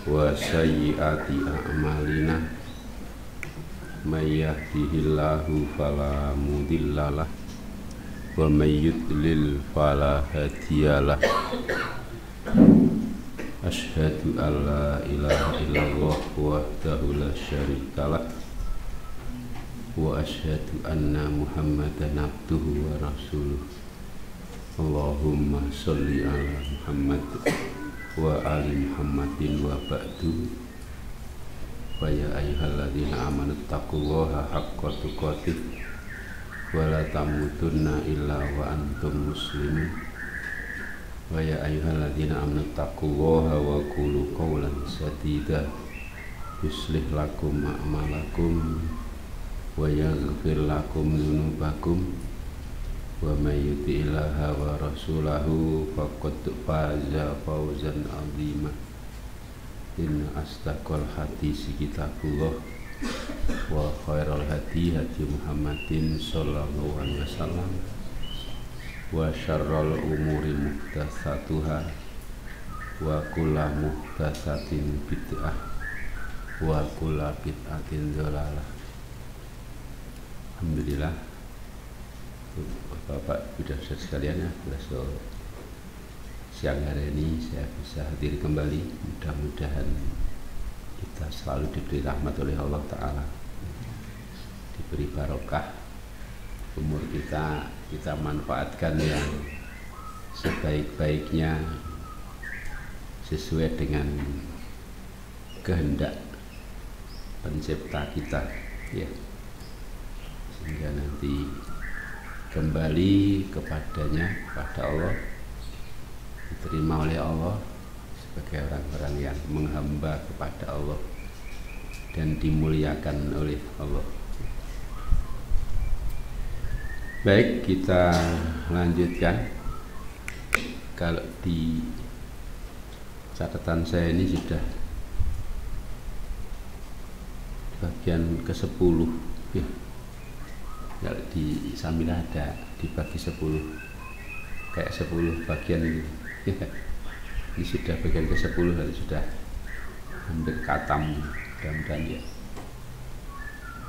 wa sayyiati a'malina may yahdihillahu fala mudhillalah wa may yudlil fala hadiyalah. Asyhadu an la ilaha illallah wahdahu la syarikalah wa asyhadu anna Muhammadan abduhu wa rasuluh. Allahumma sholli ala Muhammad wa ali Muhammadin wa ba'du. Wa ya ayyuhalladzina amanu taqullaha haqqa tuqatih wa la tamutunna illa wa antum muslimun. Wa ya ayyuhalladzina amanu taqullaha wa qulu qawlan sadida yuslih lakum a'malakum wa yaghfir lakum dzunubakum wa may yuti'illaha wa rasulahu faqad faza fawzan 'azima. Inna asdaqal hadits kitabullah wa khairal hadi hadi Muhammadin sallallahu alaihi wasallam wa syarrul umuri muhdatsatuha wa kullu muhdatsatin bid'ah wa kullu bid'atin dhalalah. Alhamdulillah, Bapak Ibu dan saudara sekalian, ya, siang hari ini saya bisa hadir kembali. Mudah-mudahan kita selalu diberi rahmat oleh Allah Ta'ala, diberi barokah umur kita manfaatkan yang sebaik-baiknya sesuai dengan kehendak pencipta kita, ya, sehingga nanti kembali kepadanya, kepada Allah, diterima oleh Allah sebagai orang-orang yang menghamba kepada Allah dan dimuliakan oleh Allah. Baik, kita lanjutkan. Kalau di catatan saya ini sudah bagian ke-10, ya. Kalau di Samilah ada dibagi 10, kayak 10 bagian ini. Ini sudah bagian ke-10, sudah hampir khatam. Mudah-mudahan, ya.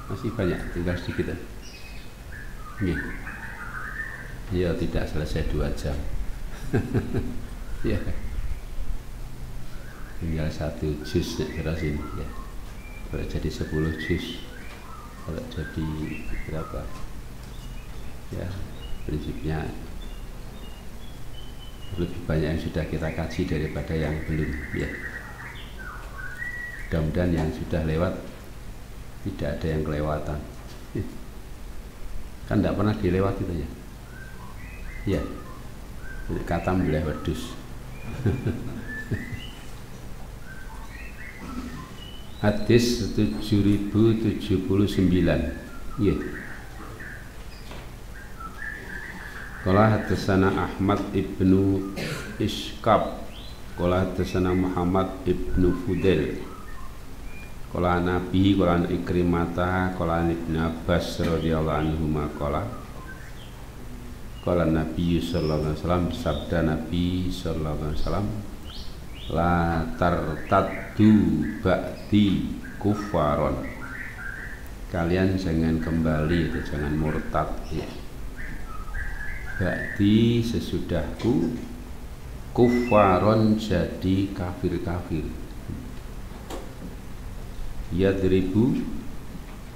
Masih banyak, tinggal sedikit. Ya, tidak selesai 2 jam. Ya, tinggal 1 juz terus ini, ya. Kalau jadi 10 juz, kalau jadi berapa, ya, prinsipnya lebih banyak yang sudah kita kaji daripada yang belum, ya. Mudah-mudahan yang sudah lewat tidak ada yang kelewatan, kan tidak pernah dilewat itu, ya. Ya, kata boleh wedus. Hadis 7079, ya. Qala hadatsana Ahmad ibnu Ishqab qala hadatsana Muhammad ibnu Fudail qala Nabi qala Ikrimata qala Ibnu Abbas radhiyallahu anhuma qala Nabi sallallahu alaihi wasallam, sabda Nabi sallallahu alaihi wasallam, la tartaddu ba'di kufaron, kalian jangan kembali atau jangan murtad, ya. Ba'di sesudahku, kufaron jadi kafir-kafir. Yadribu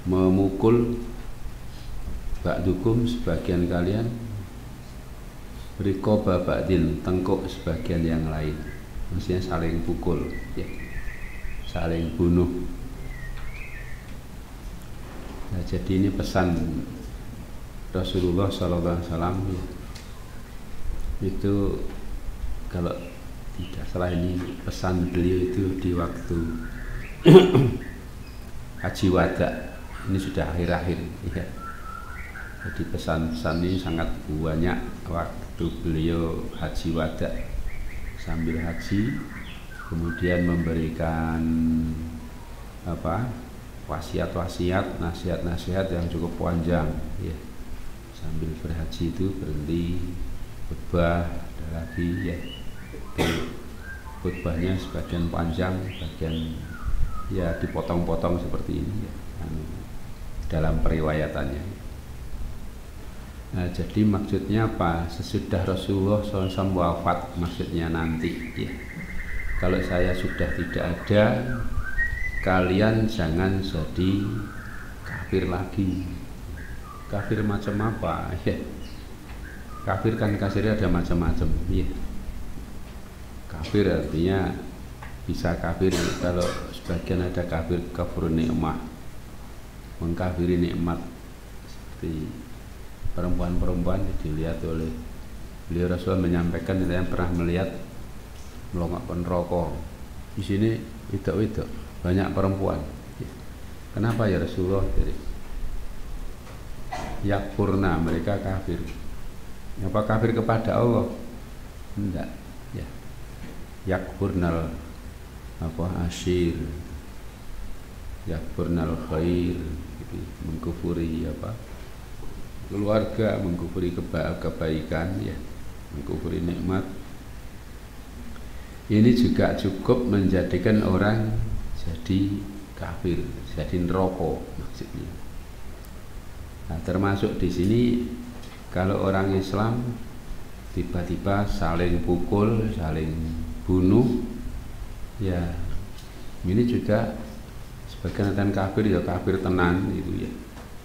memukul, ba'dukum sebagian kalian, riqaba ba'din tengkuk sebagian yang lain. Maksudnya saling pukul, ya, saling bunuh. Nah, jadi ini pesan Rasulullah SAW, ya. Itu kalau tidak salah ini pesan beliau itu di waktu Haji Wada. Ini sudah akhir-akhir, ya. Jadi pesan-pesan ini sangat banyak waktu beliau Haji Wada, sambil haji, kemudian memberikan wasiat-wasiat, nasihat-nasihat yang cukup panjang, ya. Sambil berhaji itu berhenti khutbah, ada lagi, ya. Itu khutbahnya sebagian panjang, sebagian ya dipotong-potong seperti ini ya, dalam periwayatannya. Nah, jadi maksudnya apa? Sesudah Rasulullah SAW wafat, maksudnya nanti ya. Kalau saya sudah tidak ada, kalian jangan jadi kafir lagi. Kafir macam apa ya? Kafir kan kasirnya ada macam-macam ya. Kafir artinya bisa kafir kalau sebagian ada kafir kafir nikmah, mengkafiri nikmat, seperti perempuan-perempuan dilihat oleh beliau. Rasul menyampaikan, saya pernah melihat melongokkan rokok di sini, itu banyak perempuan. Kenapa ya Rasulullah? Jadi yakfurna, mereka kafir. Apa kafir kepada Allah? Enggak ya. Yakfurnal asyir, yakfurnal khair, gitu. Mengkufuri keluarga, mengkufuri kebaikan ya, mengkufuri nikmat. Ini juga cukup menjadikan orang jadi kafir, jadi neraka maksudnya. Nah, termasuk di sini kalau orang Islam tiba-tiba saling pukul, saling bunuh, ya ini juga sebagian mengatakan kafir, ya kafir tenan itu ya.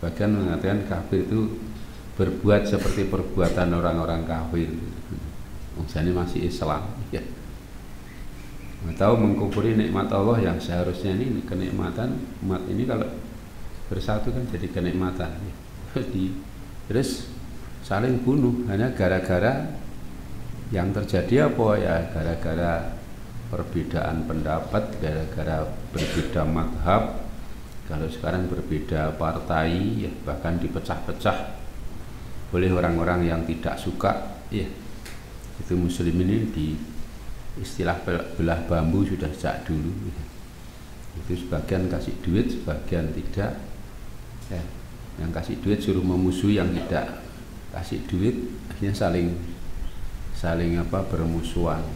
Sebagian mengatakan kafir itu berbuat seperti perbuatan orang-orang kafir. Misalnya masih Islam ya. Atau mengkufuri nikmat Allah yang seharusnya ini kenikmatan umat ini kalau bersatu kan jadi kenikmatan ya. Terus saling bunuh hanya gara-gara yang terjadi apa ya, gara-gara perbedaan pendapat, gara-gara berbeda madhab. Kalau sekarang berbeda partai ya, bahkan dipecah-pecah oleh orang-orang yang tidak suka ya. Itu muslim ini di istilah belah bambu sudah sejak dulu ya. Itu sebagian kasih duit, sebagian tidak ya. Yang kasih duit suruh memusuhi yang tidak kasih duit, akhirnya saling bermusuhan.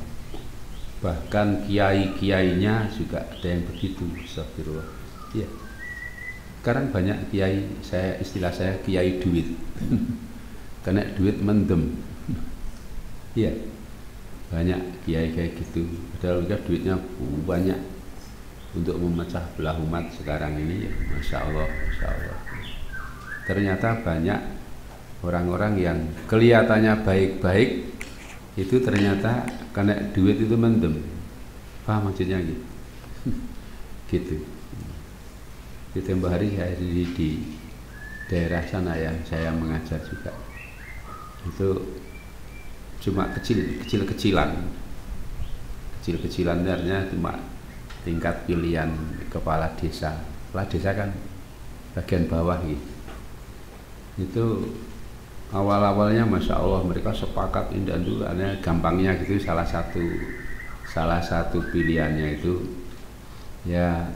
Bahkan kiai-kiainya juga ada yang begitu. Astagfirullah ya. Sekarang banyak kiai, istilah saya kiai duit. Kena duit mendem ya, banyak kiai kayak gitu. Padahal duitnya banyak untuk memecah belah umat sekarang ini ya. Masya Allah, Masya Allah. Ternyata banyak orang-orang yang kelihatannya baik-baik itu ternyata kena duit itu mendem. Paham maksudnya gitu? Gitu. Di tempoh hari saya di daerah sana yang saya mengajar juga, itu cuma kecil-kecilan artinya cuma tingkat pilihan kepala desa. Kepala desa kan bagian bawah gitu. Itu awal-awalnya Masya Allah mereka sepakat indah dulu, gampangnya gitu. Salah satu pilihannya itu ya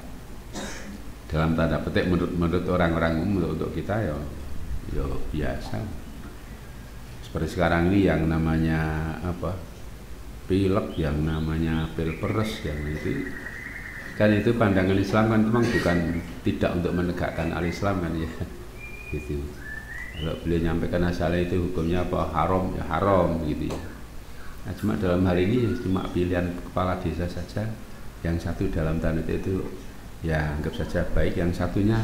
dalam tanda petik menurut orang-orang umum, untuk kita ya biasa. Seperti sekarang ini yang namanya pilek, yang namanya pilpres, yang itu kan itu pandangan Islam kan memang bukan tidak untuk menegakkan al-Islam kan ya gitu. Kalau beliau nyampaikan asalnya itu hukumnya apa, haram ya haram gitu ya. Nah, cuma dalam hal ini cuma pilihan kepala desa saja. Yang satu dalam tanda itu ya anggap saja baik, yang satunya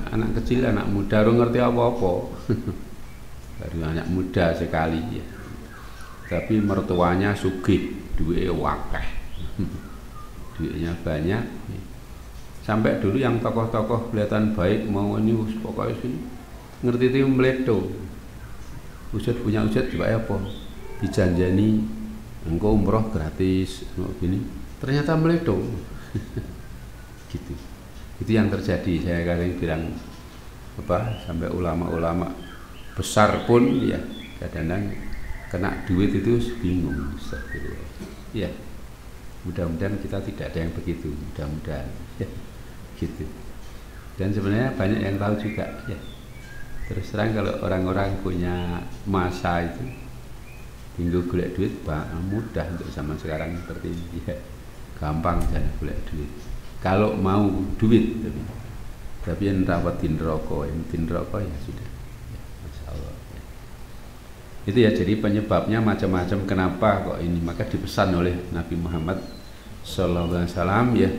anak kecil, anak muda, baru ngerti apa-apa. Baru anak muda sekali ya. Tapi mertuanya sugih, duitnya wakeh. Duitnya banyak. Sampai dulu yang tokoh-tokoh kelihatan baik mau ini pokoknya sini ngerti itu meledo. Ustad punya ustad juga apa? Dijanjani engkau umroh gratis, gini. Ternyata meledo. Gitu. Itu yang terjadi. Saya kadang bilang sampai ulama-ulama besar pun ya kadang-kadang kena duit itu bingung. Ya. Mudah-mudahan kita tidak ada yang begitu. Mudah-mudahan ya. Gitu. Dan sebenarnya banyak yang tahu juga ya. Terus terang kalau orang-orang punya masa itu Hingga golek duit mudah untuk zaman sekarang seperti ini ya. Gampang jadi golek duit. Kalau mau duit tapi yang rawatin rokok ya sudah. Ya, Masya Allah. Ya. Itu ya, jadi penyebabnya macam-macam kenapa kok ini, maka dipesan oleh Nabi Muhammad sallallahu alaihi wasallam ya,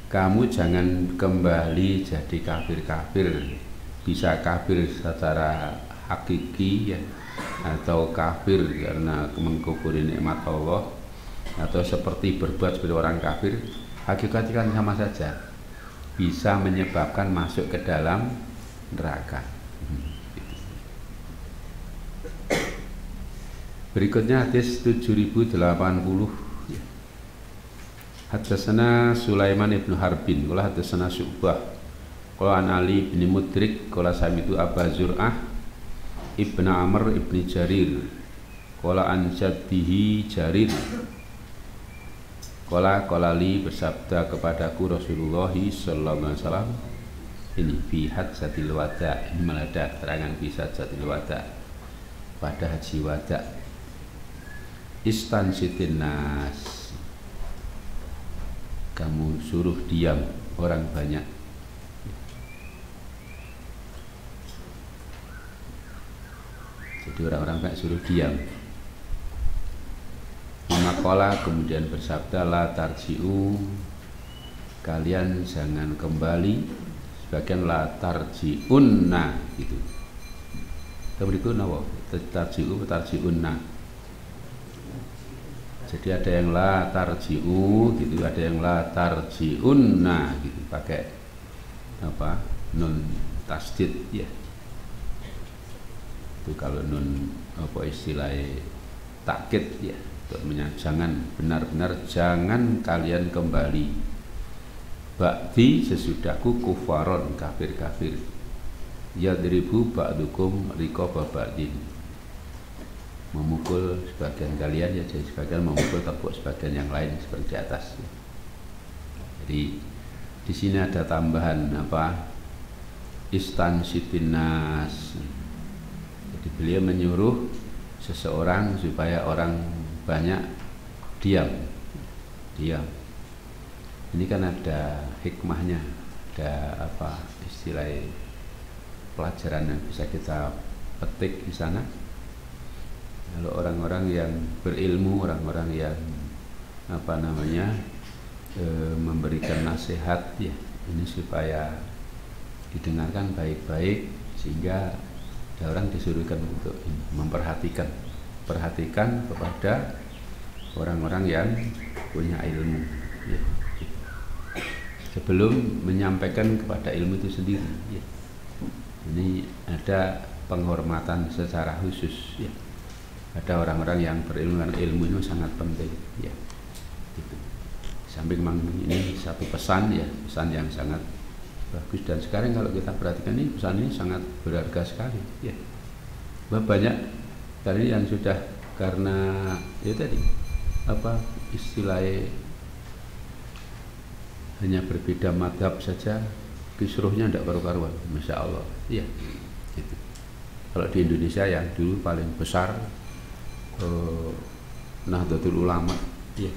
kamu jangan kembali jadi kafir-kafir. Bisa kafir secara hakiki ya, atau kafir karena mengkufuri nikmat Allah, atau seperti berbuat seperti orang kafir. Hakikatnya kan sama saja, bisa menyebabkan masuk ke dalam neraka. Berikutnya hadis 7080. Haddatsana Sulaiman ibnu Harbin qala haddatsana Syu'bah qala an Ali bin Mudrik qala sami'tu Aba Zur'ah ibnu Amr ibnu Jarir qala an jaddihi Jarir qala li bersabda kepadaku Rasulullah sallallahu alaihi wasallam, ini fi hadzatil wada, ini melada keterangan fi hadzatil wada, pada haji wada. Istansitin nas, kamu suruh diam orang banyak. Jadi orang-orang banyak suruh diam. Maqala kemudian bersabda, la tarji'u, kalian jangan kembali. Sebagian la tarji'unna gitu. Berikut nawa tarji'unna. Jadi ada yang la tarji'u gitu, ada yang la tarji'unna gitu, pakai apa? Nun tasdid ya. Itu kalau nun apa istilahnya takkid ya. Jangan, benar-benar jangan kalian kembali ba'di sesudahku kufaron, kafir-kafir, yadribu ba'dukum riqaba ba'din, memukul sebagian kalian ya, jadi sebagian memukul tepuk sebagian yang lain seperti di atas. Jadi di sini ada tambahan apa? Istansitinas. Jadi beliau menyuruh seseorang supaya orang banyak diam. Ini kan ada hikmahnya, ada apa istilah pelajaran yang bisa kita petik di sana. Kalau orang-orang yang berilmu, orang-orang yang apa namanya memberikan nasihat ya, ini supaya didengarkan baik-baik, sehingga ada orang disuruhkan untuk perhatikan kepada orang-orang yang punya ilmu ya. Sebelum menyampaikan kepada ilmu itu sendiri ya. Ini ada penghormatan secara khusus ya. Ada orang-orang yang berilmu, karena ilmu itu sangat penting ya. Gitu. Samping memang ini satu pesan ya, pesan yang sangat bagus, dan sekarang kalau kita perhatikan ini pesan ini sangat berharga sekali ya. Banyak kali yang sudah karena ya tadi apa istilahnya hanya berbeda madhab saja kisruhnya tidak karu-karuan, Masya Allah ya gitu. Kalau di Indonesia yang dulu paling besar Nahdlatul Ulama ya,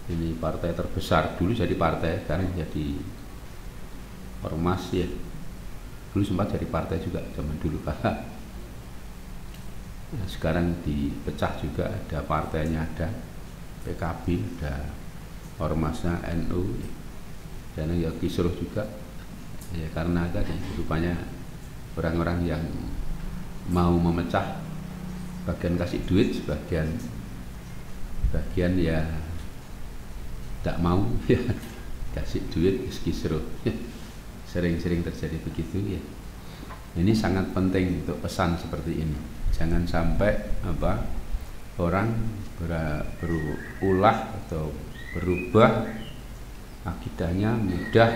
ini partai terbesar dulu, jadi partai, sekarang jadi ormas ya, dulu sempat jadi partai juga zaman dulu Pak. Nah, sekarang dipecah juga, ada partainya, ada PKB, ada ormasnya NU dan ya kisruh juga ya, karena tadi rupanya orang-orang yang mau memecah, bagian kasih duit, sebagian ya tidak mau ya kasih duit kisruh ya. Sering-sering terjadi begitu ya. Ini sangat penting untuk pesan seperti ini. Jangan sampai apa orang berulah atau berubah akidahnya mudah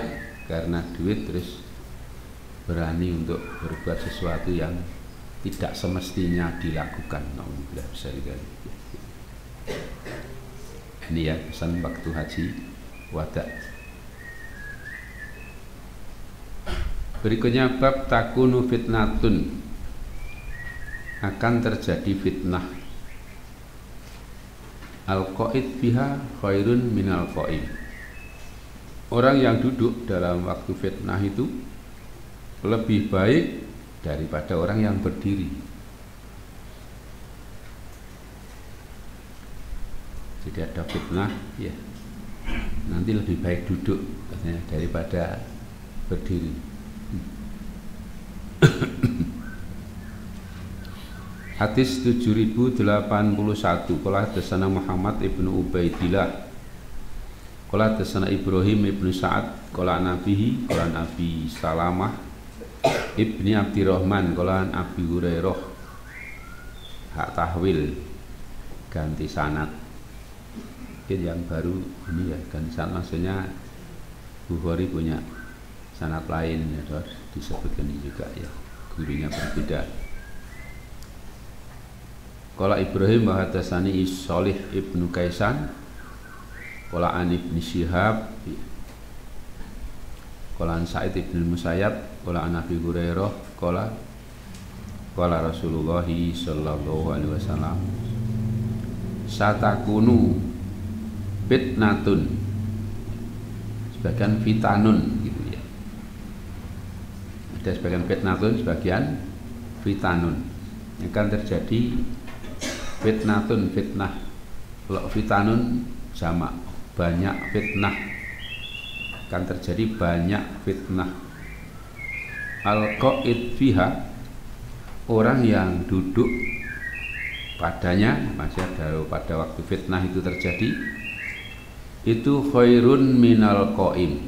karena duit, terus berani untuk berbuat sesuatu yang tidak semestinya dilakukan. Alhamdulillah bisa dikali. Ini ya pesan waktu haji wada. Berikutnya bab takunu fitnatun, akan terjadi fitnah. Al-qa'id fiha khairun minal qa'im. Orang yang duduk dalam waktu fitnah itu lebih baik daripada orang yang berdiri. Jadi ada fitnah, ya, nanti lebih baik duduk katanya daripada berdiri. Hadis 7081. Qala hadatsana Muhammad ibnu Ubaidillah. Qala hadatsana Ibrahim ibnu Sa'ad. Qala nabihi qala Abi Salamah ibni Abdurrahman qala Abi Hurairah. Hak tahwil ganti sanad. Mungkin yang baru ini ya, ganti sanad maksudnya Bukhari punya sanad lain ya, harus disebutkan ini juga ya, gurunya berbeda. Qala Ibrahim wa hadatsani Shalih ibnu Kaisan qala an ibni Syihab qala an Sa'id ibnu Musayyab qala an Abi Hurairah qala Rasulullah sallallahu alaihi wasallam satakunu fitnatun, sebagian fitanun gitu ya. Ada sebagian fitnatun, sebagian fitanun. Akan terjadi fitnatun, fitnah. Kalau fitanun sama banyak fitnah, akan terjadi banyak fitnah. Al-qa'id fiha, orang yang duduk padanya, masih ada pada waktu fitnah itu terjadi, itu khairun minal qa'im,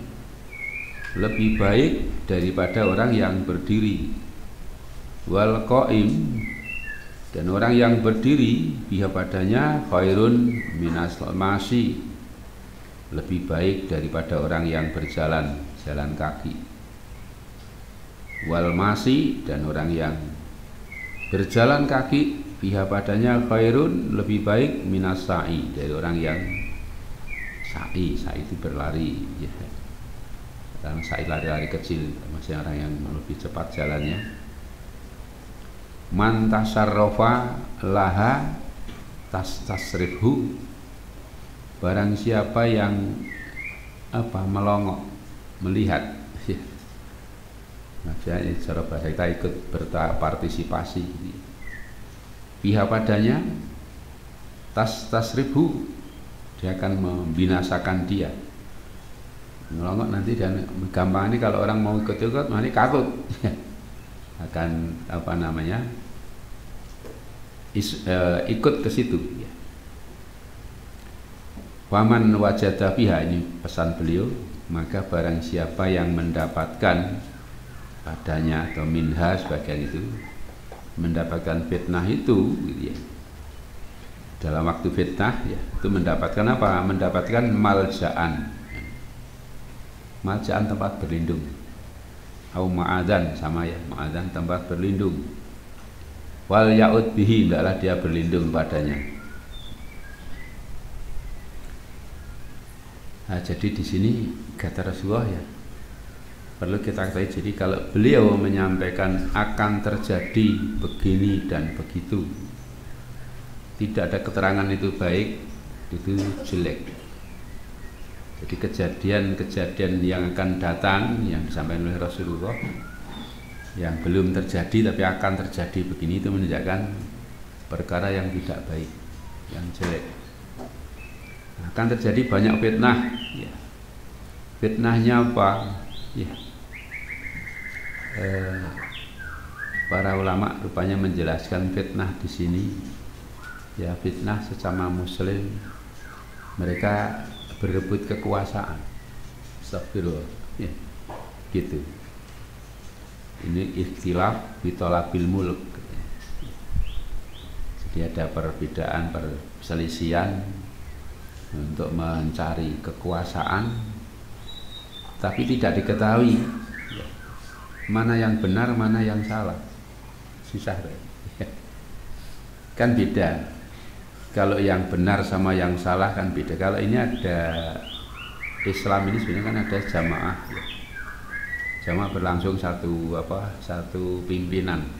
lebih baik daripada orang yang berdiri. Wal qa'im, dan orang yang berdiri biha padanya khairun minas masi, lebih baik daripada orang yang berjalan, jalan kaki. Wal masi, dan orang yang berjalan kaki biha padanya khairun, lebih baik minas sa'i, dari orang yang sa'i itu berlari ya. Dan sa'i lari-lari kecil, maksudnya orang yang lebih cepat jalannya. Man tasarrafa laha tasrifhu, barang siapa yang melongok, melihat ya. Maksudnya secara bahasa kita ikut berpartisipasi biha padanya tasrifhu, dia akan membinasakan dia. Melongok nanti, dan gampang ini kalau orang mau ikut-ikut nanti takut akan ikut ke situ ya. Waman wajada fiha, ini pesan beliau, maka barang siapa yang mendapatkan padanya atau minha sebagian itu, mendapatkan fitnah itu gitu ya, dalam waktu fitnah ya, itu mendapatkan apa? Mendapatkan malja'an, malja'an tempat berlindung, au ma'adan, sama ya, ma'adan tempat berlindung. Wal ya'ud bihi, hendaklah dia berlindung padanya. Nah, jadi di sini kata Rasulullah ya, perlu kita ketahui, jadi kalau beliau menyampaikan akan terjadi begini dan begitu, tidak ada keterangan itu baik, itu jelek. Jadi kejadian-kejadian yang akan datang yang disampaikan oleh Rasulullah yang belum terjadi tapi akan terjadi begini, itu menunjukkan perkara yang tidak baik, yang jelek. Akan terjadi banyak fitnah ya. Fitnahnya apa ya? Para ulama rupanya menjelaskan fitnah di sini ya, fitnah sesama muslim, mereka berebut kekuasaan. Astagfirullah ya, gitu. Ini ikhtilaf bitolabil mulk. Jadi ada perbedaan, perselisihan untuk mencari kekuasaan, tapi tidak diketahui mana yang benar, mana yang salah. Susah kan, beda. Kalau yang benar sama yang salah kan beda. Kalau ini ada Islam ini sebenarnya kan ada jamaah ya. Jamaah berlangsung satu pimpinan.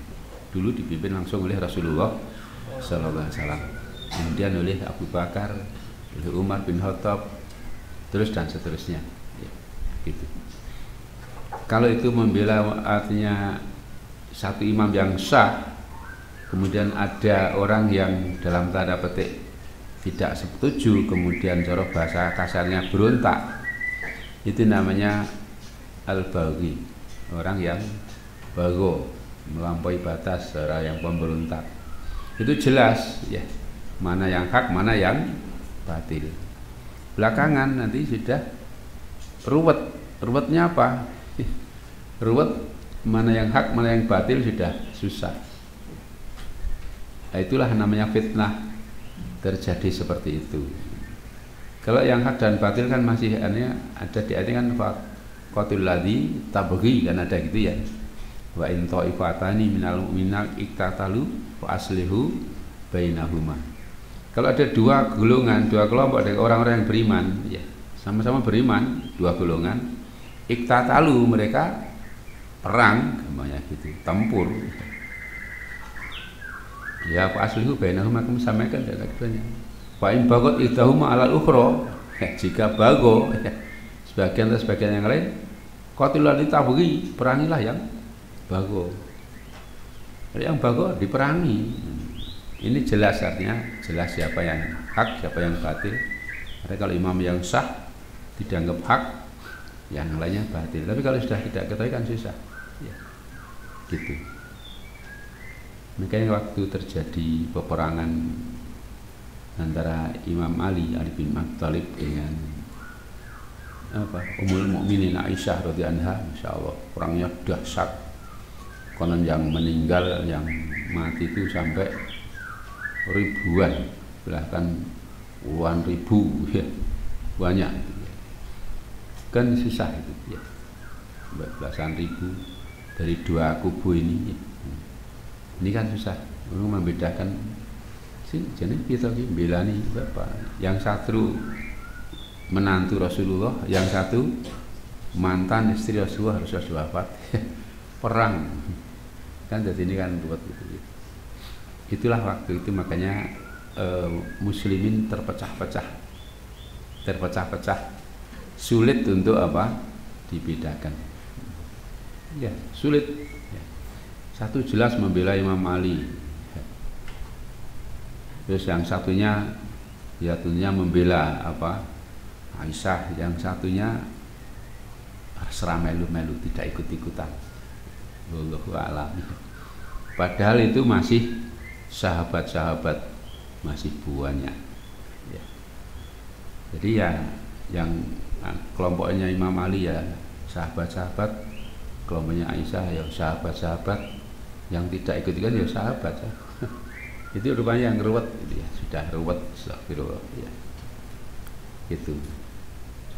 Dulu dipimpin langsung oleh Rasulullah sallallahu alaihi wasallam. kemudian oleh Abu Bakar, oleh Umar bin Khattab, terus dan seterusnya. Ya, gitu. Kalau itu membela artinya satu imam yang sah, kemudian ada orang yang dalam tanda petik tidak setuju, kemudian cara bahasa kasarnya berontak, itu namanya al-baghi, orang yang bago, melampaui batas, orang yang pemberontak. Itu jelas ya, mana yang hak, mana yang batil. Belakangan nanti sudah ruwet. Ruwetnya apa? Ruwet mana yang hak, mana yang batil sudah susah. Nah, itulah namanya fitnah, terjadi seperti itu. Kalau yang hak dan batil kan masih ada di ayat kan qatul ladzi tabghi, kan ada gitu ya. Wa in ta'ifatani minal mu'minina iktatalu wa aslihu bainahuma. Kalau ada dua golongan, dua kelompok dari orang-orang yang beriman, ya, sama-sama beriman, dua golongan, iktatalu, mereka perang, namanya gitu, tempur. Ya, fa aslihu bainahuma, kamu sampaikan dan keduanya. Fa in bagot idahuma alal ukhra, jika bago ya, sebagian atau sebagian yang lain, qatil ladzi tabghi, perangilah yang bago. Yang bago diperangi. Ini jelas, artinya jelas siapa yang hak, siapa yang batil. Karena kalau imam yang sah dianggap hak, yang lainnya batil. Tapi kalau sudah tidak ketahui kan susah. Ya, gitu. Makanya waktu terjadi peperangan antara Imam Ali bin Abi Thalib dengan Ummul Mukminin Aisyah radhiyallahu anha, masyaallah, perangnya dahsyat. Konon yang meninggal, yang mati itu sampai ribuan, bahkan puluhan ribu, ya, banyak. Kan susah itu, ya, belasan ribu dari dua kubu ini. Ya. Ini kan susah, membedakan sih, jadi kita belani bapak. Yang satu menantu Rasulullah, yang satu mantan istri Rasulullah, Rasulullah wafat, perang. Kan jadi ini kan buat gitu. Itulah waktu itu makanya muslimin terpecah-pecah, sulit untuk apa? Dibedakan. Ya, sulit. Ya. Satu jelas membela Imam Ali, terus yang satunya ya tentunya membela apa? Aisyah, yang satunya serah melu-melu, tidak ikut-ikutan. Wallahu a'lam. Padahal itu masih sahabat-sahabat, masih banyak. Ya. Jadi ya yang kelompoknya Imam Ali ya sahabat-sahabat, kelompoknya Aisyah ya sahabat-sahabat, yang tidak ikut-ikutan ya sahabat. Itu rupanya yang ruwet, gitu ya. Sudah ruwet, astagfirullah, ya. Itu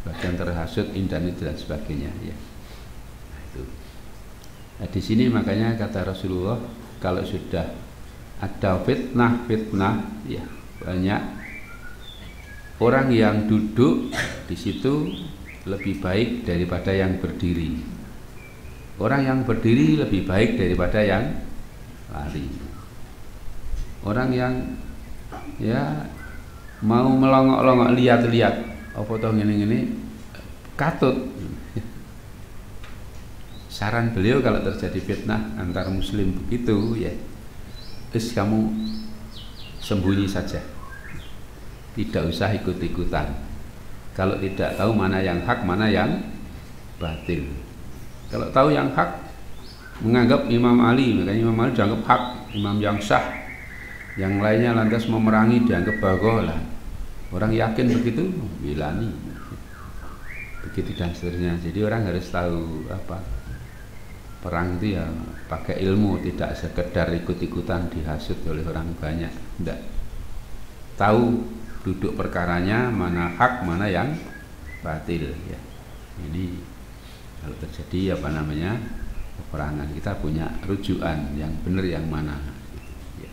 sebagian terhasut internet dan sebagainya, ya. Nah, itu. Nah, di sini makanya kata Rasulullah, kalau sudah ada fitnah, ya, banyak orang yang duduk di situ lebih baik daripada yang berdiri. Orang yang berdiri lebih baik daripada yang lari. Orang yang ya mau melongok-longok, lihat-lihat apa toh ngene-ngene katut. Saran beliau kalau terjadi fitnah antar muslim begitu ya, kamu sembunyi saja, tidak usah ikut-ikutan. Kalau tidak tahu mana yang hak, mana yang batil. Kalau tahu yang hak, menganggap Imam Ali, makanya Imam Ali dianggap hak, imam yang sah. Yang lainnya lantas memerangi, dianggap bagoh lah. Orang yakin begitu, bilani. Begitu dan seterusnya. Jadi orang harus tahu apa, perang itu ya pakai ilmu, tidak sekedar ikut-ikutan dihasut oleh orang banyak. Tidak. Tahu duduk perkaranya, mana hak, mana yang batil. Ya. Ini kalau terjadi apa namanya peperangan, kita punya rujukan yang benar yang mana. Ya.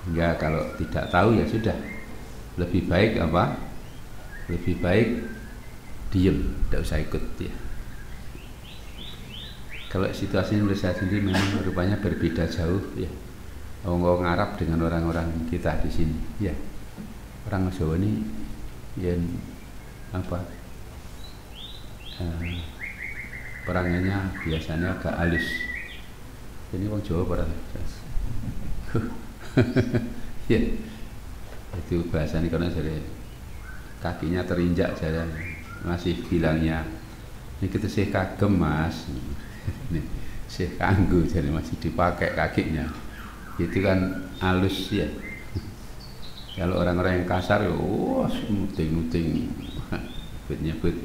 Hingga kalau tidak tahu ya sudah, lebih baik apa? Lebih baik diem, tidak usah ikut ya. Kalau situasi Indonesia sendiri memang rupanya berbeda jauh ya. Orang Arab dengan orang-orang kita di sini ya. Orang Jawa ini yang apa? Perangannya biasanya agak halus. Ini orang Jawa pada ya. Itu bahasanya karena jadi kakinya terinjak saya masih bilangnya ini kita sih kagem mas. Nih, sih kanggu jadi masih dipakai kakinya. Itu kan halus ya. Kalau orang-orang yang kasar, wah, muting-muting, nyebut,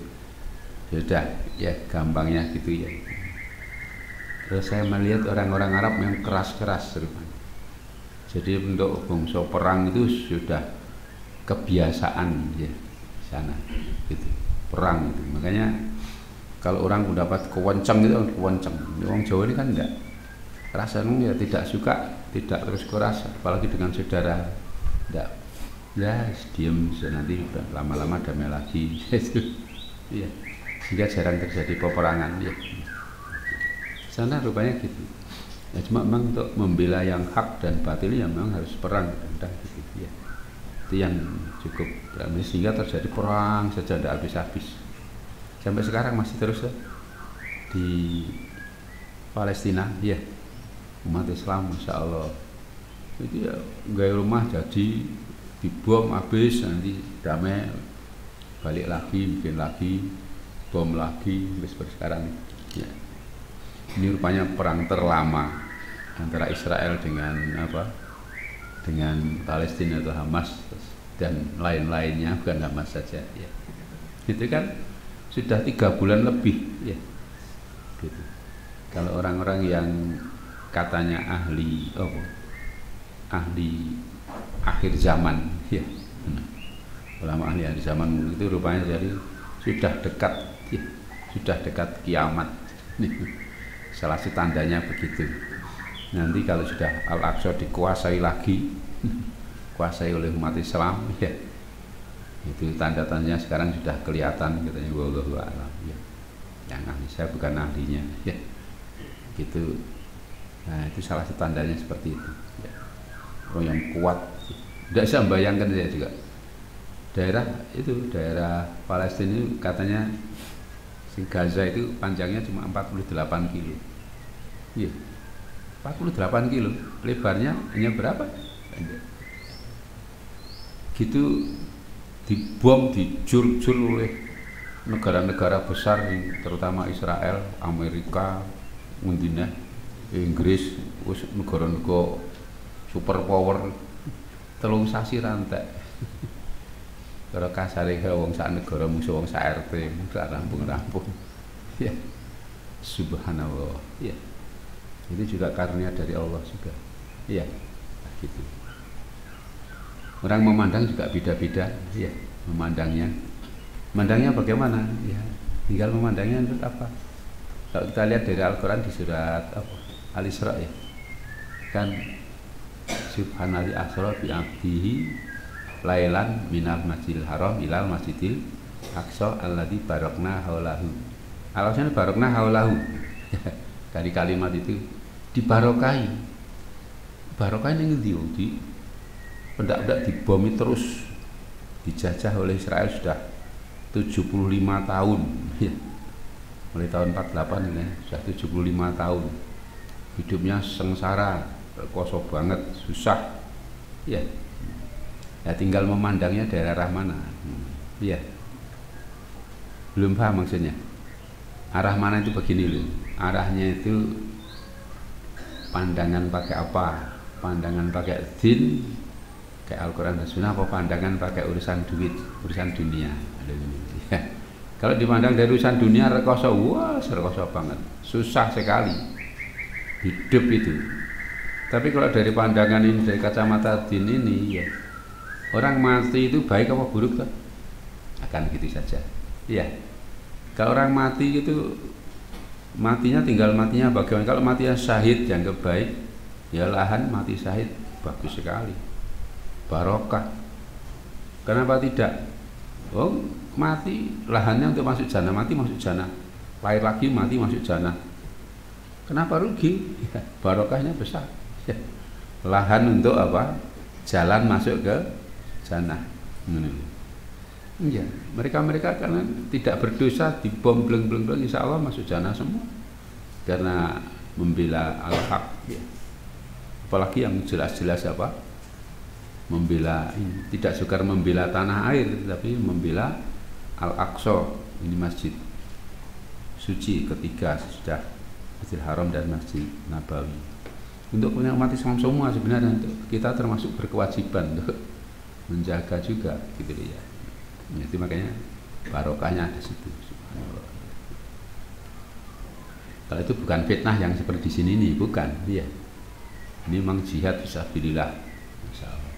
sudah, ya gampangnya gitu ya. Terus saya melihat orang-orang Arab yang keras-keras, jadi untuk bangsa perang itu sudah kebiasaan ya sana, gitu, perang itu. Makanya kalau orang mendapat kewenceng itu kewenceng. Orang Jawa ini kan enggak, rasanya ya tidak suka, tidak terus keras, apalagi dengan saudara, enggak. Ya, diam nanti lama-lama damai lagi. Iya, sehingga jarang terjadi peperangan. Ya. Sana rupanya gitu. Ya, cuma memang untuk membela yang hak dan batil ya memang harus perang, gitu. Ya. Itu yang cukup. Sehingga terjadi perang saja tidak habis-habis. Sampai sekarang masih terus ya. Di Palestina, ya umat Islam, Masya Allah. Itu ya gaya rumah jadi dibom habis, nanti damai balik lagi, bikin lagi, bom lagi, seperti sekarang ya. Ini rupanya perang terlama antara Israel dengan apa, dengan Palestina atau Hamas dan lain-lainnya, bukan Hamas saja ya. Itu kan sudah 3 bulan lebih ya gitu. Kalau orang-orang yang katanya ahli akhir zaman ya, ulama ahli akhir zaman itu rupanya jadi sudah dekat ya, sudah dekat kiamat. Salah satu tandanya begitu. Nanti kalau sudah Al-Aqsa dikuasai lagi, kuasai oleh umat Islam ya, itu tanda-tandanya sekarang sudah kelihatan, katanya wallahu a'lam ya. Yang ahli, saya bukan ahlinya ya gitu. Nah itu salah satu tandanya seperti itu ya. Orang yang kuat, tidak bisa membayangkan saya juga. Daerah Palestina itu katanya si Gaza itu panjangnya cuma 48 kilo. Iya, 48 kilo, lebarnya hanya berapa? Gitu dibom, dijur-jur oleh negara-negara besar, terutama Israel, Amerika, Inggris, negara-negara superpower, telung sasi rantai. Kalau kasare wong sak negara musuh wong sak RT, mudah rampung-rampung. Ya. Subhanallah. Ya. Itu juga karunia dari Allah juga. Iya. Gitu. Orang memandang juga beda-beda, ya, memandangnya. Memandangnya bagaimana? Ya, tinggal memandangnya untuk apa? Kalau kita lihat dari Al-Qur'an di surat apa? Al-Isra ya. Kan Subhanallah asra bi abdihi lailan minal masjidil haram ilal masjidil aqsa alladzi barakna haulahu. Alasannya barakna haulahu. Dari kalimat itu dibarokahi. Barokahi ning ndi wong di pendak-pendak dibomi terus, dijajah oleh Israel sudah 75 tahun ya. Mulai tahun 48 ya, sudah 75 tahun. Hidupnya sengsara, berkoso banget, susah ya. Ya tinggal memandangnya daerah mana ya. Belum paham maksudnya. Arah mana itu begini loh. Arahnya itu pandangan pakai apa? Pandangan pakai din kayak Al-Quran dan Sunnah, apa pandangan pakai urusan duit, urusan dunia. Ya. Kalau dipandang dari urusan dunia rekoso, wah rekoso banget, susah sekali hidup itu. Tapi kalau dari pandangan ini, dari kacamata din ini ya, orang mati itu baik apa buruk toh? Akan gitu saja. Iya. Kalau orang mati itu matinya tinggal matinya bagaimana? Kalau matinya syahid dianggap baik, ya lahan mati syahid bagus sekali, barokah. Kenapa tidak? Oh mati lahannya untuk masuk jannah, mati masuk jannah, lahir lagi mati masuk jannah. Kenapa rugi? Ya, barokahnya besar. Ya. Lahan untuk apa? Jalan masuk ke jannah. Ya, mereka karena tidak berdosa dibom bleng-bleng, insya Allah masuk jannah semua karena membela al-haq. Ya. Apalagi yang jelas-jelas apa? Membela ini, tidak sukar membela tanah air, tapi membela Al-Aqsa, ini masjid suci ketiga sudah Masjidil Haram dan Masjid Nabawi. Untuk punya umat Islam semua sebenarnya untuk kita termasuk berkewajiban untuk menjaga juga gitu ya. Jadi makanya barokahnya ada situ. Kalau itu bukan fitnah yang seperti di sini nih, bukan, iya. Ini memang jihad fisabilillah. Masyaallah.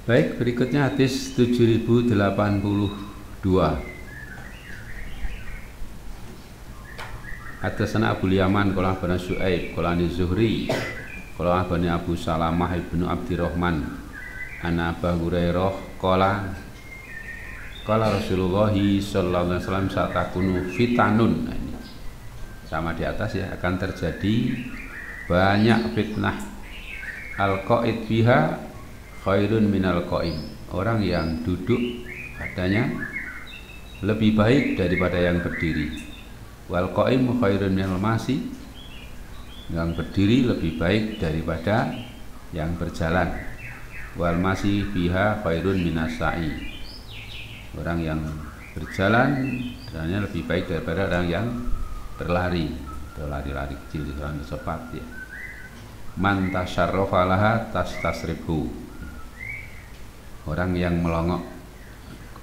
Baik, berikutnya hadis 7082. Hadatsana Abu Yaman qala bin Syuaib qala an Zuhri qala bin Abu Salamah ibnu Abdurrahman ana Abu Hurairah qala Rasulullah sallallahu alaihi wasallam satakunu fitanun. Nah, ini sama di atas ya, akan terjadi banyak fitnah. Al-qaid biha khairun minal qaim. Orang yang duduk padanya lebih baik daripada yang berdiri. Wal qaim khairun minal masi. Yang berdiri lebih baik daripada yang berjalan. Wal masi biha khairun minas sa'i. Orang yang berjalan jalannya lebih baik daripada orang yang berlari, atau lari-lari kecil, jalan cepat ya. Man tasyarrafa laha tastasribu. Orang yang melongok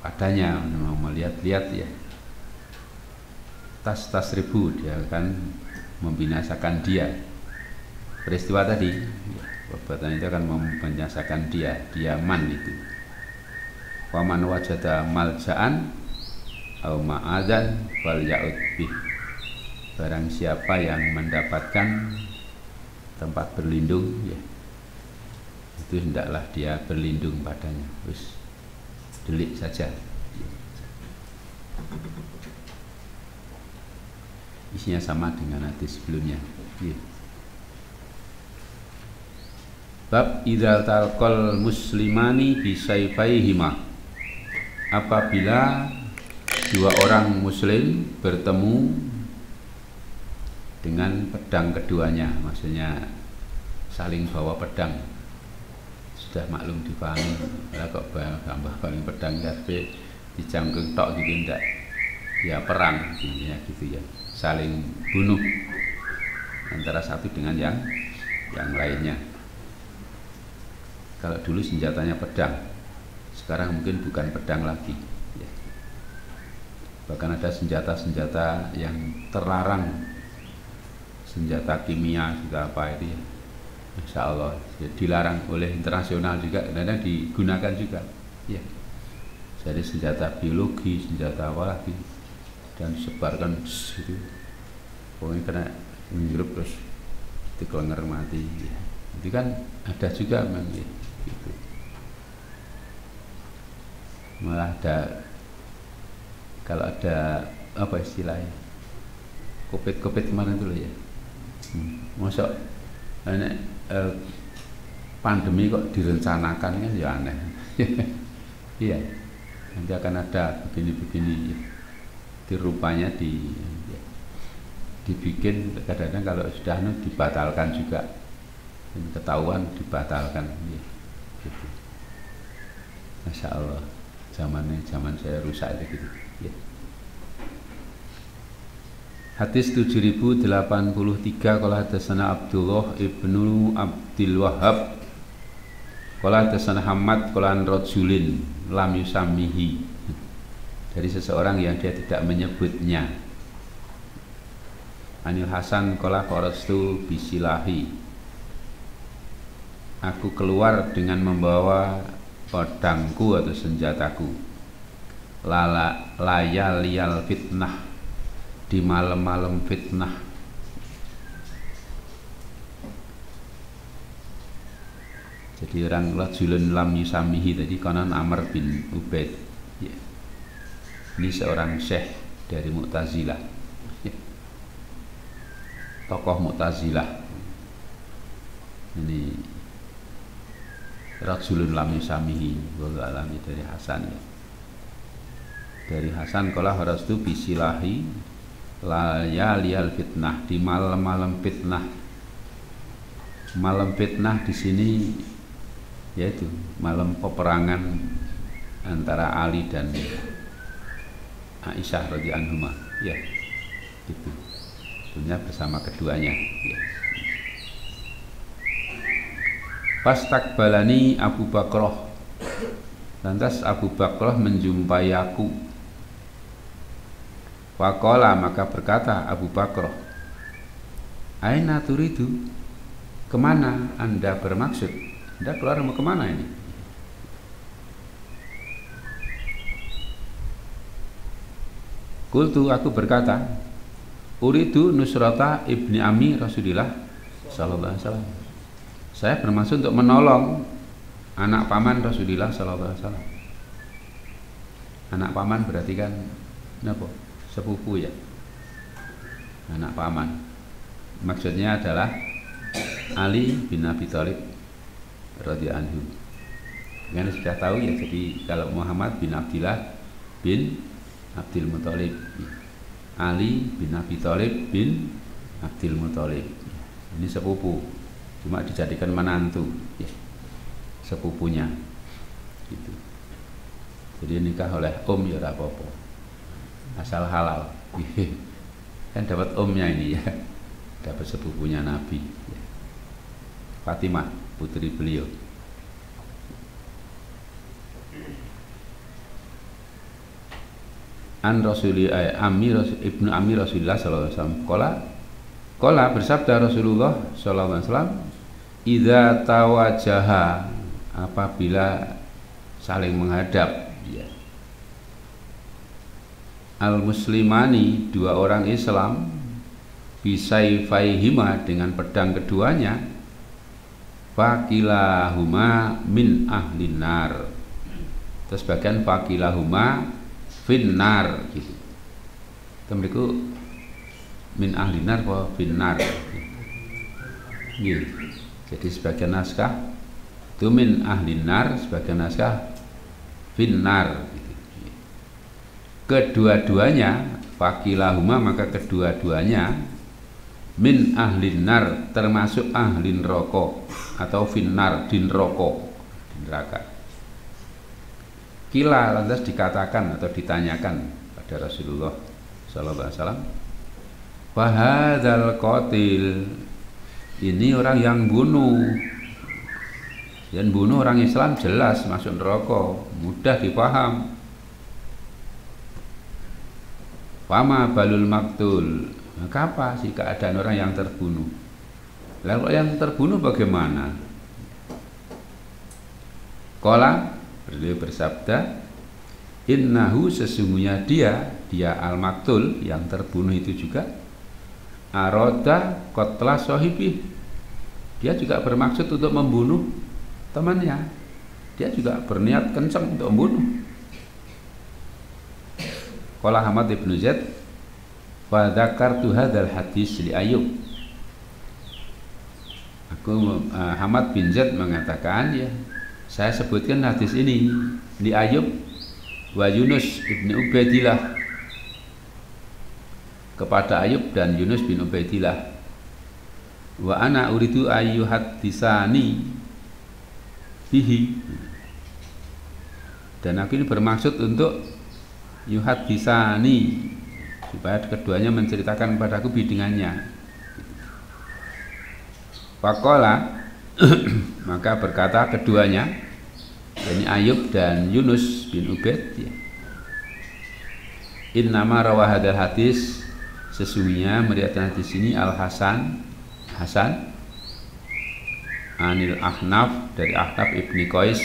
padanya, mau melihat-lihat ya, tastasribu, dia akan membinasakan dia. Peristiwa tadi ya, perbuatan itu akan membinasakan dia man itu. Waman wajada malja'an au ma'adan fal ya'ud bih. Barang siapa yang mendapatkan tempat berlindung ya, itu hendaklah dia berlindung padanya. Wis delik saja. Isinya sama dengan hadis sebelumnya ya. Bab idzal talqal muslimani bisayfaihima. Apabila dua orang muslim bertemu dengan pedang keduanya, maksudnya saling bawa pedang. Sudah maklum dipahami, lah kok tambah paling pedang tapi dijangkung tok gitu enggak. Ya perang intinya gitu ya. Saling bunuh antara satu dengan yang lainnya. Kalau dulu senjatanya pedang, sekarang mungkin bukan pedang lagi ya. Bahkan ada senjata-senjata yang terlarang, senjata kimia juga apa itu ya, Insya Allah ya, dilarang oleh internasional juga, kadang digunakan juga ya. Jadi senjata biologi, senjata apa lagi, dan sebarkan gitu, pokoknya kena menghirup terus dikelenger mati ya. Itu kan ada juga memang ya, gitu. Malah ada, kalau ada apa istilahnya, COVID kemarin dulu ya, masuk pandemi kok direncanakan kan ya aneh. Iya, nanti akan ada begini-begini ya. Rupanya dibikin kadang-kadang kalau sudah dibatalkan juga, ketahuan dibatalkan ya, gitu. Masya Allah, zaman saya rusak itu gitu ya. Hadis 7083 qala hadatsana Abdullah ibnu Abdul Wahhab qala hadatsana Hamad qala an rajulin lam yusammihi, dari seseorang yang dia tidak menyebutnya. Anil Hasan qala qarastu bisilahi, aku keluar dengan membawa pedangku atau senjataku. Layaliyal fitnah, di malam-malam fitnah. Jadi orang rajulun lam yusamihi tadi konon Amr bin Ubaid ya. Ini seorang syekh dari Mu'tazilah. Tokoh Mu'tazilah ini rajulun lam yusamihi wa alami dari Hasan ya. Dari Hasan qala harastu bisilahi layaliyal fitnah, di malam-malam fitnah. Malam fitnah di sini yaitu malam peperangan antara Ali dan Aisyah radhiyallahu anhuma ya, gitu. Tentunya bersama keduanya ya. Fastakbalani Abu Bakrah, lantas Abu Bakrah menjumpai aku. Faqala, maka berkata Abu Bakrah, aina turidu, kemana Anda bermaksud? Anda keluar mau kemana ini? Qultu, aku berkata, uridu nusrata ibni ami Rasulillah sallallahu alaihi wasallam. Saya bermaksud untuk menolong anak paman Rasulullah sallallahu alaihi wasallam. Anak paman berarti kan apa? Sepupu ya. Anak paman. Maksudnya adalah Ali bin Abi Thalib radhiyallahu anhu. Kalian sudah tahu ya, jadi kalau Muhammad bin Abdillah bin Abdul Muthalib, Ali bin Abi Thalib bin Abdul Muthalib. Ini sepupu, cuma dijadikan menantu ya, sepupunya gitu. Jadi nikah oleh ya ora apa-apa, asal halal. Kan dapat omnya ini ya, dapat sepupunya Nabi ya. Fatimah putri beliau. An Rasuli ibnu Ami Rasulullah sallallahu alaihi wasallam Qala bersabda Rasulullah sallallahu alaihi wasallam, idza tawajaha, apabila saling menghadap ya. Al muslimani, dua orang Islam, bisayfaihima, dengan pedang keduanya, fakilahuma min ahlin nar, terus bagian fakilahuma finnar gitu. Temriku min ahlinar wa finnar gitu. Jadi sebagian naskah itu min ahlinar, sebagian naskah finnar gitu. Kedua-duanya fakilahuma, maka kedua-duanya min ahlinar, termasuk ahlin roko atau finnar, din roko, di neraka. Kila, lantas dikatakan atau ditanyakan pada Rasulullah sallallahu alaihi wasallam, fahadzal qatil, ini orang yang bunuh. Yang bunuh orang Islam jelas masuk neraka, mudah dipaham. Fama balul maktul, maka apa sih keadaan orang yang terbunuh? Lalu yang terbunuh bagaimana? Qala, beliau bersabda, innahu, sesungguhnya dia al-maktul, yang terbunuh itu juga, aroda qatla sahibi, dia juga bermaksud untuk membunuh temannya, dia juga berniat kencang untuk membunuh. Qala Hamad ibn Zaid, fa dzakartu hadzal hadis li Ayyub, Hamad bin Zaid mengatakan ya, saya sebutkan hadis ini di Ayyub wa Yunus ibn Ubaidillah, kepada Ayyub dan Yunus bin Ubaidillah. Wa ana uridu ayyuhaddisani bihi, dan aku ini bermaksud untuk yuhaddisani, supaya keduanya menceritakan kepadaku bidingannya. Faqala, maka berkata keduanya, yakni Ayyub dan Yunus bin Ubaid ya, innama rawah hadzal hadis, sesungguhnya meriwayatkan hadis ini Al Hasan anil Ahnaf, dari Ahnaf ibni Qais,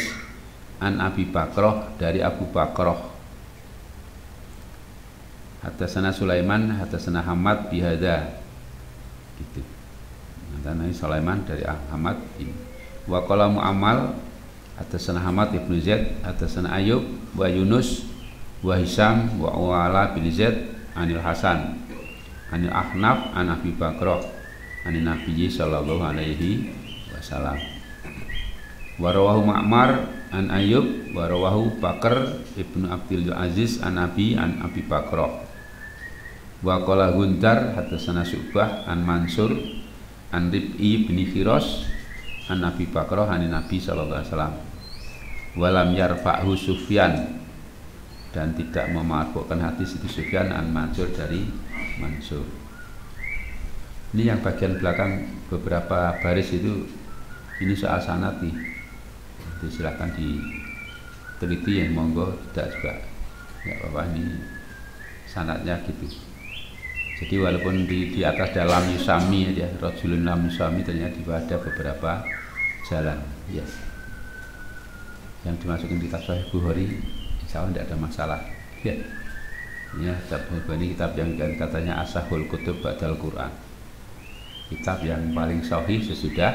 an Abi Bakrah, dari Abu Bakrah, hadatsana Sulaiman hadatsana Hamad bihadza gitu. Nanti Sulaiman dari Ahmad ini. Wa qala Mu'ammal hadatsana Hamad ibnu Zaid hadatsana Ayyub wa Yunus wa Hisam wa Uala bin Zaid anil Hasan anil Ahnaf an Abi Bakrah anin Nabiyyi sallallahu alaihi wasallam. Wa rawahu Ma'mar an Ayyub wa rawahu Bakar ibnu Abdul Aziz an Abi Bakrah. Wa qala Gundar hadatsana Syu'bah an Mansur an Rib'i bin Firas an Abi Bakrah anin Nabi sallallahu alaihi wasallam. Walam yarfa'hu Sufyan, dan tidak memarfu'kan hadis itu Sufyan an Mansur dari Mansur. Ini yang bagian belakang beberapa baris itu, ini soal sanad nih. Jadi silahkan diteliti, yang monggo tidak juga nggak apa-apa, ini sanadnya gitu. Jadi walaupun di atas ada lam yusami ya, rajulun lam yusami, ternyata ada beberapa jalan ya. Yang dimasukin kitab Sahih Bukhari insya Allah tidak ada masalah ya. Ya, kitab Bukhari kitab yang katanya asahul kutub ba'dal Quran, kitab yang paling sahih sesudah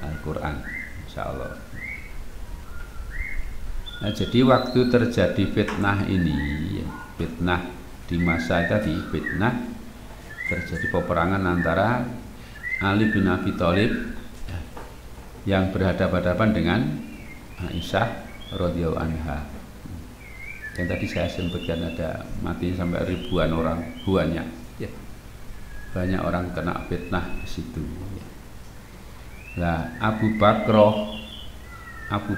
Al-Quran insya Allah. Nah, jadi waktu terjadi fitnah ini ya, fitnah di masa tadi, fitnah terjadi peperangan antara Ali bin Abi Thalib ya, yang berhadapan-hadapan dengan Aisyah radhiyallahu anha. Yang tadi saya sebutkan ada mati sampai ribuan orang, banyak ya. Banyak orang kena fitnah di situ ya. Nah, Abu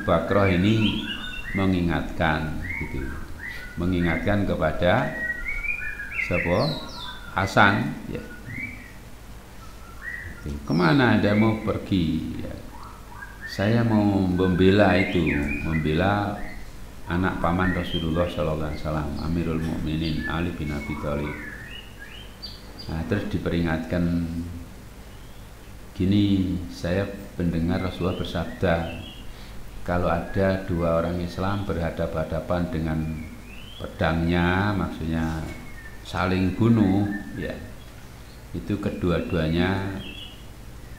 Bakrah ini mengingatkan gitu. Mengingatkan kepada siapa? Hasan ya. Kemana Anda mau pergi ya? Saya mau membela anak paman Rasulullah sallallahu alaihi wasallam, Amirul Mukminin Ali bin Abi Thalib. Nah, terus diperingatkan gini, saya mendengar Rasulullah bersabda, kalau ada dua orang Islam berhadapan-hadapan dengan pedangnya, maksudnya saling bunuh ya, itu kedua-duanya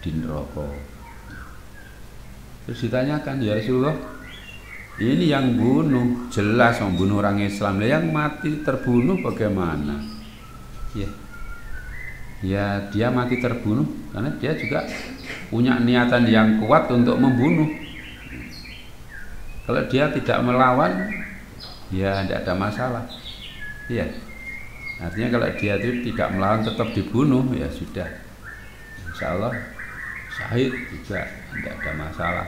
di neraka. Terus ditanyakan, ya Rasulullah, ini yang bunuh jelas membunuh orang Islam, yang mati terbunuh bagaimana? Ya dia mati terbunuh karena dia juga punya niatan yang kuat untuk membunuh. Kalau dia tidak melawan, ya tidak ada masalah. Ya, artinya kalau dia itu tidak melawan tetap dibunuh, ya sudah, insya Allah syahid juga tidak ada masalah.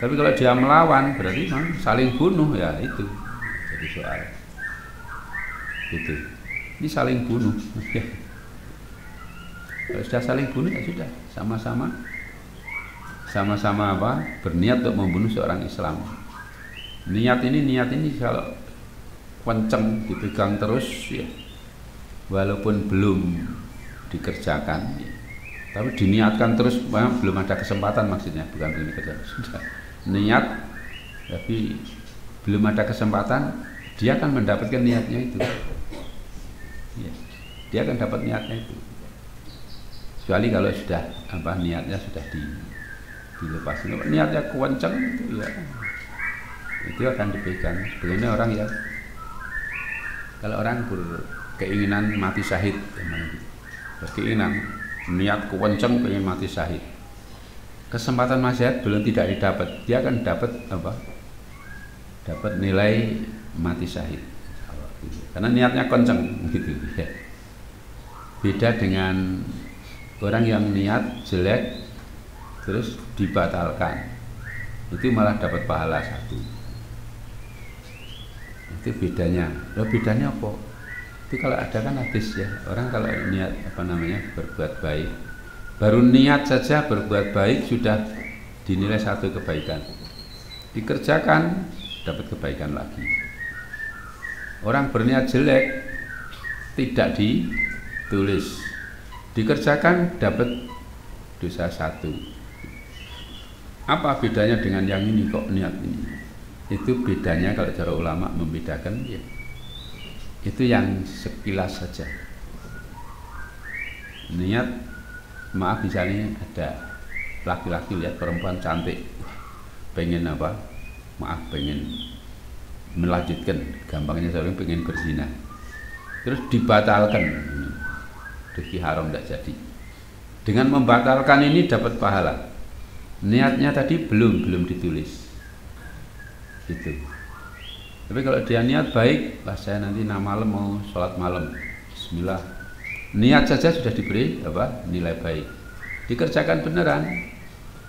Tapi kalau dia melawan berarti saling bunuh, ya itu jadi soal itu. Ini saling bunuh. Kalau sudah saling bunuh ya sudah, sama-sama apa? Berniat untuk membunuh seorang Islam. Niat ini kalau kenceng dipegang terus ya, walaupun belum dikerjakan ya, tapi diniatkan terus, belum ada kesempatan, maksudnya bukan belum dikerjakan, sudah niat tapi belum ada kesempatan, dia akan mendapatkan niatnya itu ya, dia akan dapat niatnya itu, kecuali kalau sudah apa, niatnya sudah dilepas. Niatnya kencang itu ya, itu akan dipegang. Sebenarnya orang ya, kalau orang berkeinginan mati syahid, berkeinginan niat kencang pengen mati syahid, kesempatan masyarakat belum tidak didapat, dia akan dapat apa? Dapat nilai mati syahid, karena niatnya kencang gitu ya. Beda dengan orang yang niat jelek terus dibatalkan, itu malah dapat pahala satu. Itu bedanya. Bedanya apa? Itu kalau ada kan hadis ya, orang kalau niat apa namanya berbuat baik, baru niat saja berbuat baik sudah dinilai satu kebaikan, dikerjakan dapat kebaikan lagi. Orang berniat jelek tidak ditulis, dikerjakan dapat dosa satu. Apa bedanya dengan yang ini kok niat ini? Itu bedanya kalau cara ulama membedakan ya, itu yang sekilas saja. Niat, maaf misalnya ada laki-laki lihat perempuan cantik, pengen apa? Maaf, pengen melanjutkan, gampangnya seorang pengen berzina. terus dibatalkan, rezeki haram tidak jadi. Dengan membatalkan ini dapat pahala. Niatnya tadi belum ditulis, gitu. Tapi kalau dia niat baik, lah saya nanti malam mau sholat malam, Bismillah. Niat saja sudah diberi nilai baik. Dikerjakan beneran,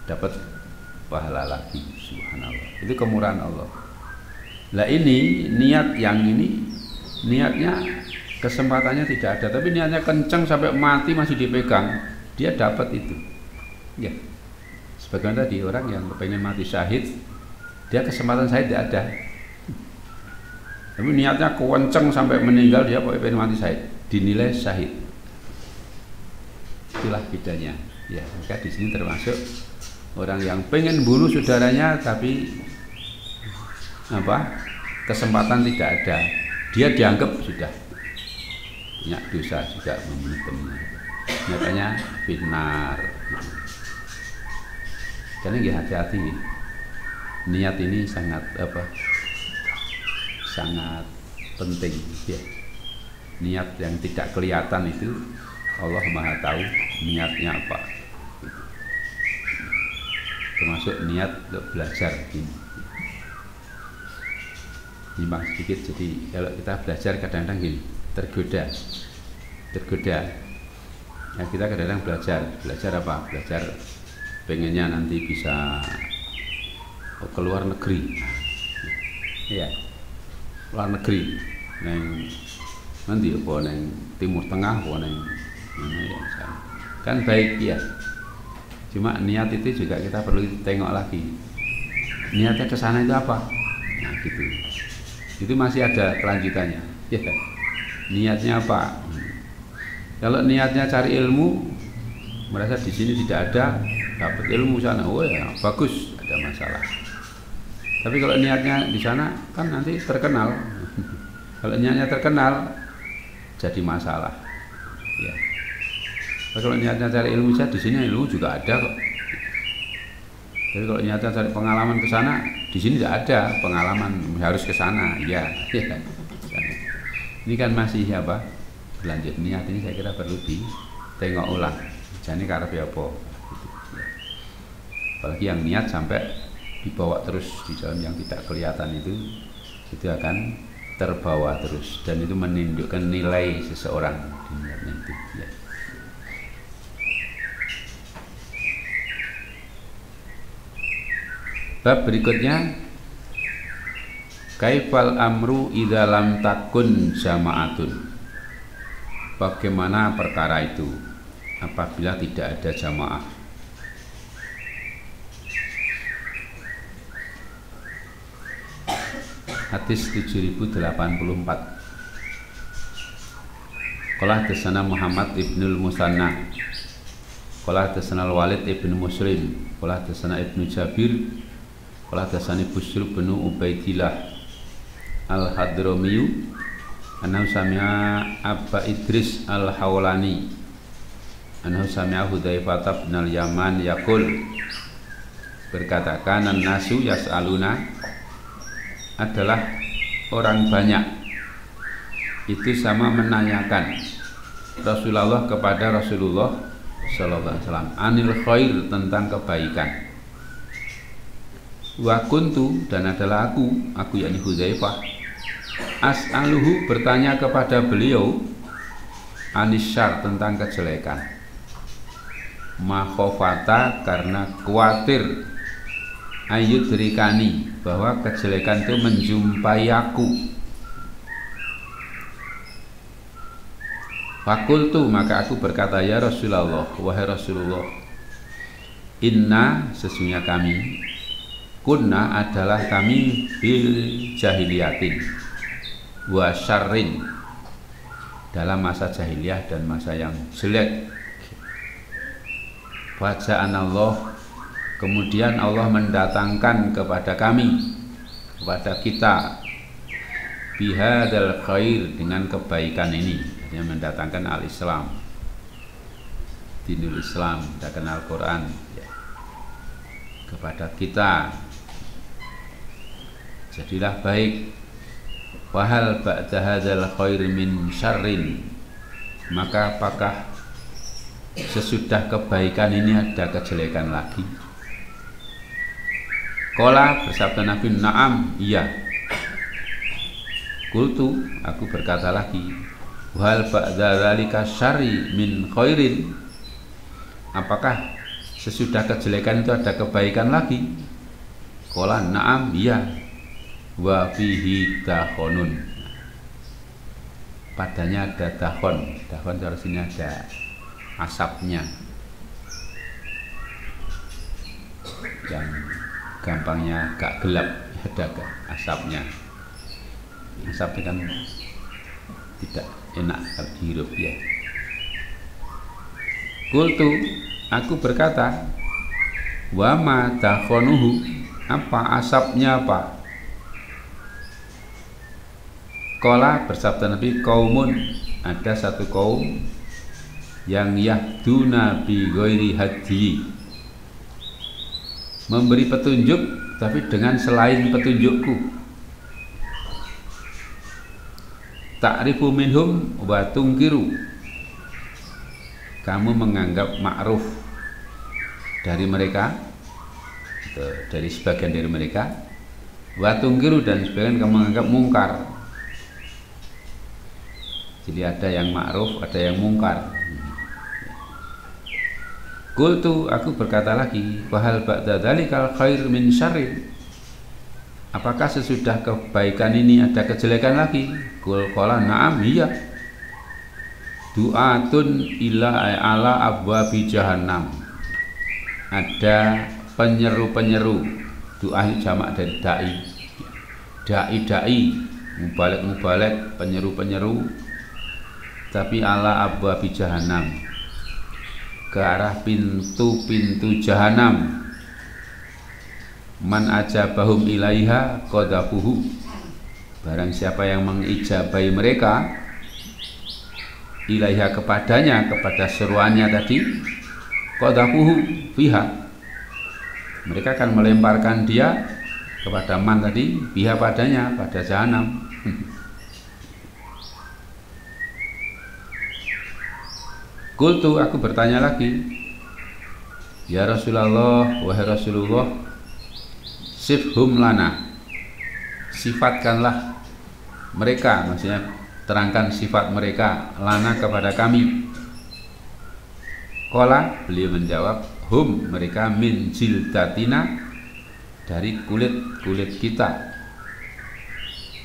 dapat pahala lagi. Subhanallah. Itu kemurahan Allah. Lah ini niat yang ini niatnya kesempatannya tidak ada, tapi niatnya kencang sampai mati masih dipegang, dia dapat itu. Ya. Sebagaimana tadi orang yang pengen mati syahid, dia kesempatan syahid tidak ada. Tapi niatnya kencang sampai meninggal, dia pengen mati syahid, dinilai syahid. Itulah bedanya. Ya, maka di sini termasuk orang yang pengen bunuh saudaranya tapi kesempatan tidak ada, dia dianggap sudah punya dosa juga membunuh temannya. Nyatanya benar. Karena nggih hati-hati, niat ini sangat sangat penting ya. Niat yang tidak kelihatan itu Allah Maha tahu niatnya apa. Termasuk niat untuk belajar ini. Nyimak sedikit, jadi kalau kita belajar kadang-kadang gini, tergoda. Ya, kita kadang-kadang belajar apa? Belajar pengennya nanti bisa ke luar negeri. Iya. Luar negeri. Nanti apa neng Timur Tengah apa neng mana ya misalnya. Kan baik ya. Cuma niat itu juga kita perlu tengok lagi. Niatnya ke sana itu apa? Nah, gitu. Itu masih ada kelanjutannya. Ya. Niatnya apa? Kalau niatnya cari ilmu, merasa di sini tidak ada, dapat ilmu sana, oh ya bagus, ada masalah. Tapi kalau niatnya di sana kan nanti terkenal. Kalau niatnya terkenal jadi masalah. Ya. Kalau niatnya cari ilmu saja di sini ilmu juga ada kok. Jadi kalau niatnya cari pengalaman ke sana, di sini tidak ada pengalaman, harus ke sana. Ya. Ini kan masih berlanjut. Niat ini saya kira perlu ditengok ulang. Jadi karepe apa? Apalagi yang niat sampai dibawa terus di dalam yang tidak kelihatan itu akan terbawa terus, dan itu menunjukkan nilai seseorang di niatnya itu. Ya. Bab berikutnya, kaifal amru idza lam takun jama'atun. Bagaimana perkara itu apabila tidak ada jamaah? Hadis 7084. Qala hadatsana Muhammad ibnul Musanna, qala hadatsana Walid ibnu Muslim, qala hadatsana Ibnu Jabir, qala hadatsani Busr bin Ubaidillah al-Hadramiyu annahu sami'a Abba Idris al-Hawlani annahu sami'a Hudzaifah bin al-Yaman yaqul, berkata, kanan nasu yas'aluna, adalah orang banyak itu sama menanyakan Rasulullah kepada Rasulullah sallallahu alaihi wasallam anil khair, tentang kebaikan. Wa kuntu, dan adalah aku yakni Hudzaifah, as'aluhu, bertanya kepada beliau, anisyar, tentang kejelekan. Makhofata, karena khawatir, ayudrikani, bahwa kejelekan itu menjumpai aku. Fakultu, maka aku berkata, ya Rasulullah, wahai Rasulullah, inna, sesungguhnya kami, kunna, adalah kami, bil jahiliyatin wa syarrin, dalam masa jahiliyah dan masa yang jelek. Faja'an Allah, kemudian Allah mendatangkan kepada kami, kepada kita, bihadal khair, dengan kebaikan ini, yang mendatangkan al-Islam, dinul Islam, mendatangkan Al-Quran ya, kepada kita. Jadilah baik, Wahal ba'da hadzal khair min syarrin, maka apakah sesudah kebaikan ini ada kejelekan lagi? Qala, bersabda Nabi, na'am, iya. Qultu, aku berkata lagi, wahal ba'da dzalika syarri min khairin, apakah sesudah kejelekan itu ada kebaikan lagi? Qala na'am, iya. Wa fihi dakhonun, padanya ada dakhon. Dakhon di sini ada asapnya, yang gampangnya agak gelap, ada asapnya. Asap itu kan tidak enak kalau dihirup ya. Qultu, aku berkata, wa ma dakhonuhu, apa asapnya apa? Qala, bersabda Nabi, kaumun, ada satu kaum yang yahduna bi ghairi hadi, memberi petunjuk tapi dengan selain petunjukku. Ta'rifu minhum wa tungkiru, kamu menganggap ma'ruf dari mereka, dari sebagian dari mereka, wa tungkiru, dan sebagian kamu menganggap mungkar. Jadi ada yang ma'ruf, ada yang mungkar. Qultu, aku berkata lagi, wahal ba'da dzalikal khair min syarrin, apakah sesudah kebaikan ini ada kejelekan lagi? Qala na'am, iya. Du'atun ila ala abwabi jahannam, ada penyeru-penyeru. Doa jamak dari dai. Dai-dai, mubalek-mubalek, penyeru-penyeru, tapi ala abwabi jahannam, ke arah pintu-pintu jahanam. Man ajabahum ilaiha qadafuhu, barang siapa yang mengijabai mereka, ilaiha kepadanya, kepada seruannya tadi, qadafuhu fiha, mereka akan melemparkan dia kepada man tadi, biha padanya, pada jahanam. Qultu, aku bertanya lagi, ya Rasulullah, wahai Rasulullah, sifhum lana, sifatkanlah mereka, maksudnya terangkan sifat mereka, lana kepada kami. Qala, beliau menjawab, hum, mereka, min jildatina, dari kulit-kulit kita,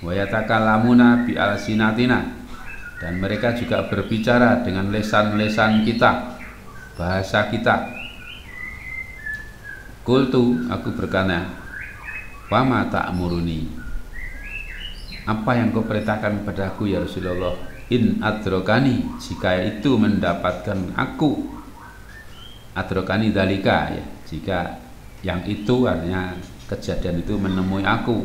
wa yatakalamuna bi alsinatina, dan mereka juga berbicara dengan lesan-lesan kita, bahasa kita. Qultu, aku berkata, wama ta'muruni, apa yang kau perintahkan padaku ya Rasulullah? In adrokani, jika itu mendapatkan aku. Adrokani dalika, ya, jika yang itu artinya kejadian itu menemui aku.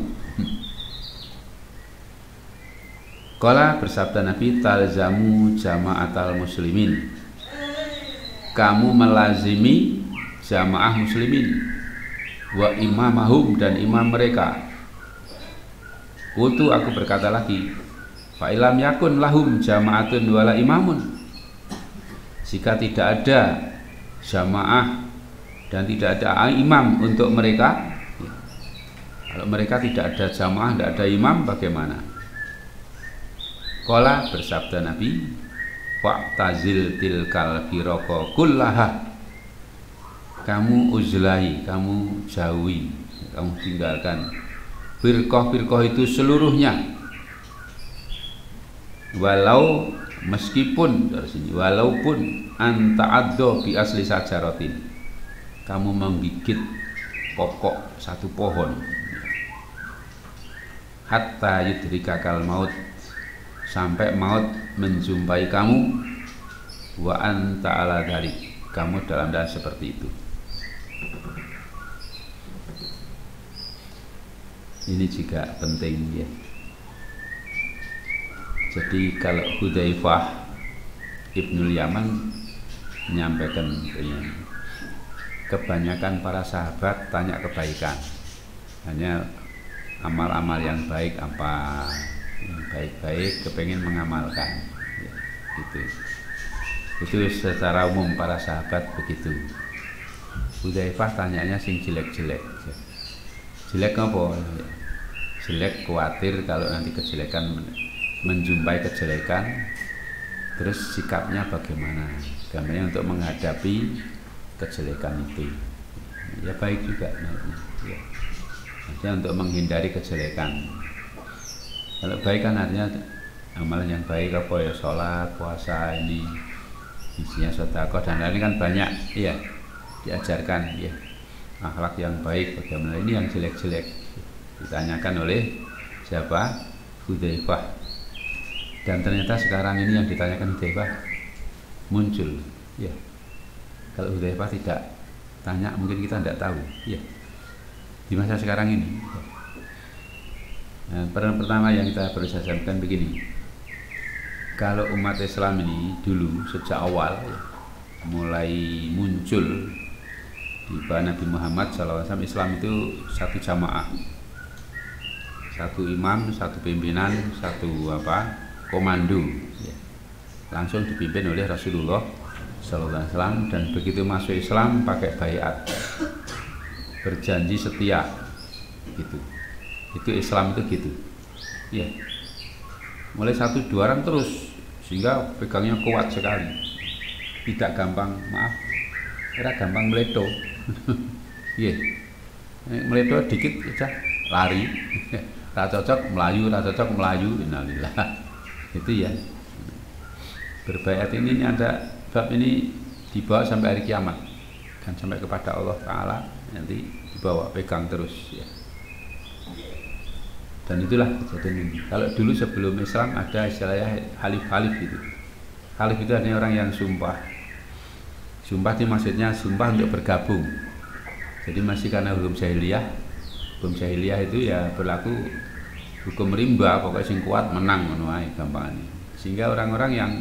Qala, bersabda Nabi, talzamu jama'atal muslimin, kamu melazimi jamaah muslimin, wa imamahum, dan imam mereka. Qultu, aku berkata lagi, fa ilam yakun lahum jama'atun wala imamun, jika tidak ada jamaah dan tidak ada imam untuk mereka, kalau mereka tidak ada jamaah, tidak ada imam, bagaimana? Qala, bersabda Nabi, wa'tazil tilkal firqa kullaha, kamu uzlahi, kamu jauhi, kamu tinggalkan firqah-firqah itu seluruhnya. Walau, meskipun, dari sini, walaupun anta'addo bi asli sajaratin, kamu menggigit pokok satu pohon, hatta yudrikakal maut, sampai maut menjumpai kamu, wa anta ala dzalik, kamu dalam keadaan seperti itu. Ini juga penting ya. Jadi kalau Hudzaifah Ibnul Yaman menyampaikan ini, kebanyakan para sahabat tanya kebaikan, hanya amal-amal yang baik apa, yang baik-baik kepengen mengamalkan ya, gitu. Itu secara umum para sahabat begitu. Hudzaifah tanyanya sing jelek-jelek. Jelek apa? Jelek khawatir kalau nanti kejelekan menjumpai kejelekan, terus sikapnya bagaimana? Gambarnya untuk menghadapi kejelekan itu. Ya baik juga ya. Artinya untuk menghindari kejelekan. Kalau baik kan artinya amalan yang baik apa ya, sholat, puasa, ini isinya sedekah dan lain kan banyak ya diajarkan ya, akhlak yang baik bagaimana. Ini yang jelek-jelek ditanyakan oleh siapa? Hudzaifah. Dan ternyata sekarang ini yang ditanyakan Hudzaifah muncul ya. Kalau Hudzaifah tidak tanya mungkin kita tidak tahu ya, di masa sekarang ini ya. Nah, peran pertama yang kita perlu sampaikan begini, kalau umat Islam ini dulu sejak awal ya, mulai muncul di bawah Nabi Muhammad SAW, Islam itu satu jamaah, satu imam, satu pimpinan, satu komando ya. Langsung dipimpin oleh Rasulullah SAW, dan begitu masuk Islam pakai baiat, berjanji setia gitu. Itu Islam itu gitu ya, mulai 1-2 orang terus, sehingga pegangnya kuat sekali, tidak gampang, maaf, era gampang meledo. Iya, meledo dikit aja lari, tak cocok melayu, innalillah. Itu ya, berbaiat ini ada bab ini dibawa sampai hari kiamat, kan sampai kepada Allah Ta'ala nanti dibawa, pegang terus ya. Dan itulah kejadian ini. Kalau dulu sebelum Islam ada istilahnya halif-halif gitu. Halif itu artinya orang yang sumpah. Sumpah itu maksudnya sumpah untuk bergabung. Jadi masih karena hukum jahiliyah. Hukum jahiliyah itu ya berlaku hukum rimba, pokoknya sing kuat menang menuai gampangnya. Sehingga orang-orang yang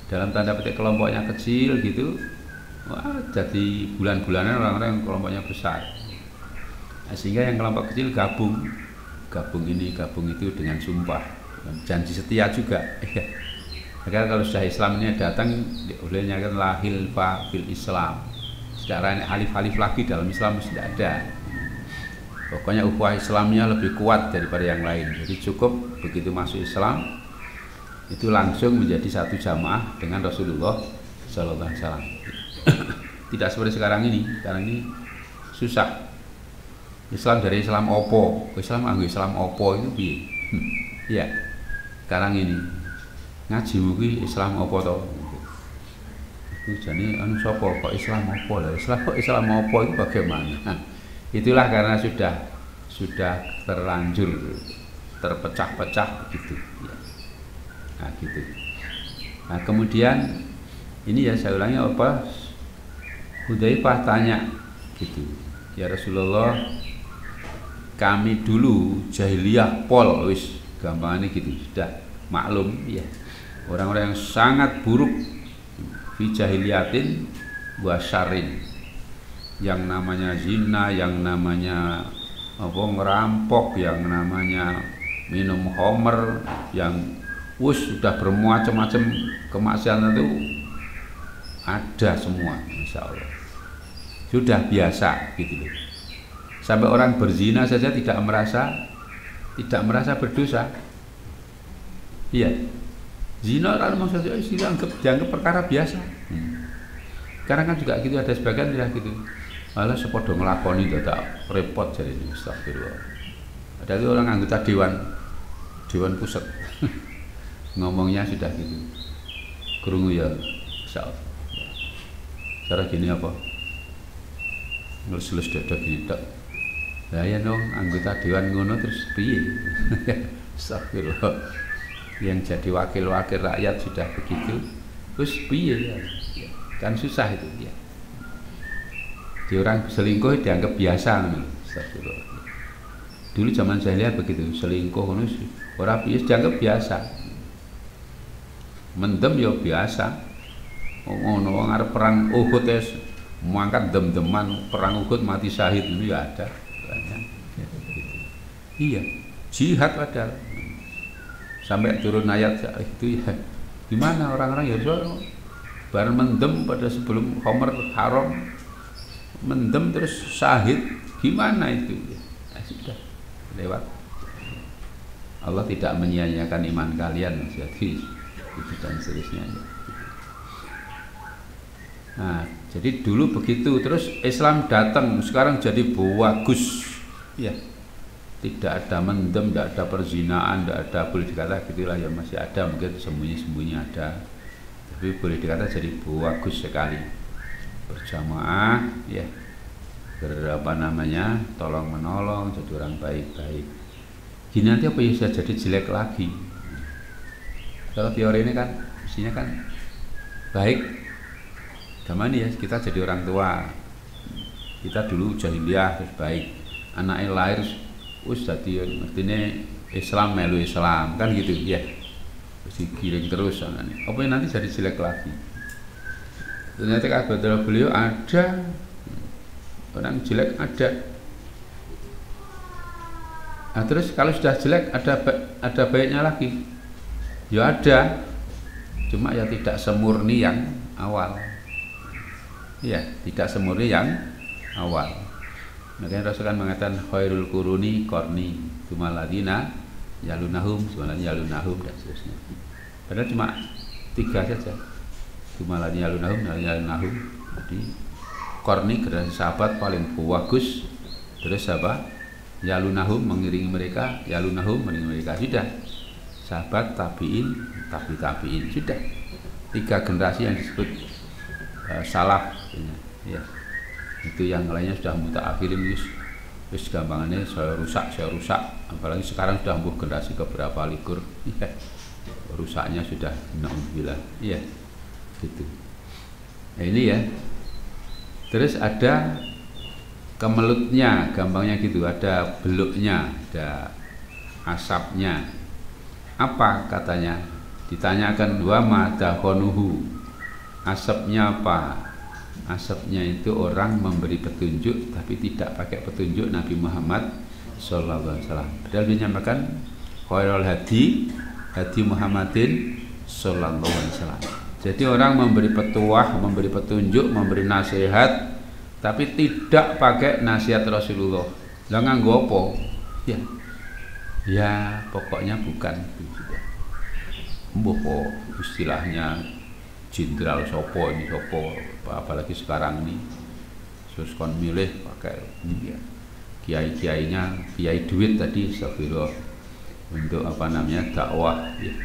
dalam tanda petik kelompoknya kecil gitu, wah, jadi bulan-bulanan orang-orang yang kelompoknya besar. Nah, sehingga yang kelompok kecil gabung ini, gabung itu dengan sumpah dan janji setia juga. Maka kalau sudah Islam ini datang, olehnya kan lahil fa fil Islam. Secara halif-halif lagi dalam Islam tidak ada. Pokoknya ukhuwah Islamnya lebih kuat daripada yang lain. Jadi cukup begitu masuk Islam itu langsung menjadi satu jamaah dengan Rasulullah Sallallahu Alaihi Wasallam. Tidak seperti sekarang ini. Sekarang ini susah. Islam dari Islam opo, Islam anggo Islam opo itu piye? Iya. Sekarang ini ngaji mungkin Islam opo to? Itu jane anu sapa kok Islam opo lah? Islam opo itu bagaimana? Nah, itulah karena sudah terlanjur terpecah-pecah begitu ya. Nah, gitu. Nah, kemudian ini ya saya ulangi apa? Hudzaifah tanya gitu. Ya Rasulullah, kami dulu jahiliyah pol wis gampangane gitu, sudah maklum ya. Orang-orang yang sangat buruk fi jahiliyatin wa syarrin. Yang namanya zina, yang namanya ngerampok, yang namanya minum khamr, yang sudah bermacam-macam kemaksiatan itu ada semua, insya Allah. Sudah biasa gitu loh. Sampai orang berzina saja tidak merasa berdosa. Iya. Zina kalau maksudnya dianggap perkara biasa. Sekarang kan juga gitu, ada sebagian ya gitu. Malah sepodo ngelakoni tak repot jadi ini, astagfirullah. Ada itu orang anggota dewan pusat. Ngomongnya sudah gitu. Krungu ya, insyaallah. Cara gini apa? Ngelus-ngelus dada gini tak. Lah ya dong, anggota dewan ngono terus piye? Astagfirullah. Yang jadi wakil-wakil rakyat sudah begitu, terus piye ya? Kan susah itu ya. Di orang selingkuh dianggap biasa nih. Astagfirullah. Dulu zaman jahiliyah begitu, selingkuh ngono ora piye dianggap biasa. Mendem ya biasa. Ngono wong arep perang Uhud es mangkat dem-deman, perang Uhud mati syahid itu ya ada banyak. Iya, jihad padahal. sampai turun ayat itu ya gimana orang-orang ya bareng mendem pada sebelum Homer haram mendem terus syahid gimana itu ya, sudah lewat. Allah tidak menyia-nyiakan iman kalian jadi itu dan seterusnya. Nah, jadi dulu begitu, terus Islam datang, sekarang jadi bagus, ya. Tidak ada mendem, tidak ada perzinaan, tidak ada, boleh dikata gitulah ya, masih ada mungkin sembunyi-sembunyi ada, tapi boleh dikata jadi bagus sekali. Berjamaah, ya, berapa namanya, tolong menolong, jadi orang baik-baik. Gini nanti apa ya bisa jadi jelek lagi? Kalau teori ini kan, mestinya kan baik. Zaman ya kita jadi orang tua, kita dulu jahiliyah terus baik, anaknya lahir wis dadi artine Islam melu Islam kan gitu ya, terus digiring terus anaknya. Apa yang nanti jadi jelek lagi? Ternyata kata beliau ada orang jelek ada. Nah, terus kalau sudah jelek ada baiknya lagi, ya ada, cuma ya tidak semurni yang awal. Ya, tidak semurni yang awal. Makanya Rasul kan mengatakan khairul quruni qarni, tsumaladina yalunahum, tsumaladina yalunahum dan seterusnya. Padahal cuma 3 saja. Tsumaladina yalunahum. Jadi qarni generasi sahabat paling bagus. Terus apa? Yalunahum mengiringi mereka, yalunahum mengiringi mereka. Sudah. Sahabat tabi'in, tabi'in sudah. 3 generasi yang disebut salaf ya. Itu yang lainnya sudah mutaakhirin wis gampangannya saya rusak apalagi sekarang sudah mbuh generasi keberapa likur ya. Rusaknya sudah naudzubillah ya gitu. Nah, ini ya. Terus ada kemelutnya, gampangnya gitu, ada beluknya, ada asapnya. Apa katanya? Ditanyakan wa ma dakhanuhu. Asapnya apa? Asapnya itu orang memberi petunjuk tapi tidak pakai petunjuk Nabi Muhammad sallallahu alaihi wasallam. Padahal dinamakan khairul hadi Muhammadin sallallahu alaihi wasallam. Jadi orang memberi petuah, memberi petunjuk, memberi nasihat tapi tidak pakai nasihat Rasulullah. Lah nganggo apa? Ya. Ya, pokoknya bukan itu. Mbok istilahnya jenderal sopo ini sopo, apalagi sekarang ini terus kon milih pakai ini ya kiai-kiainya kiai duit tadi astagfirullah untuk apa namanya dakwah ya.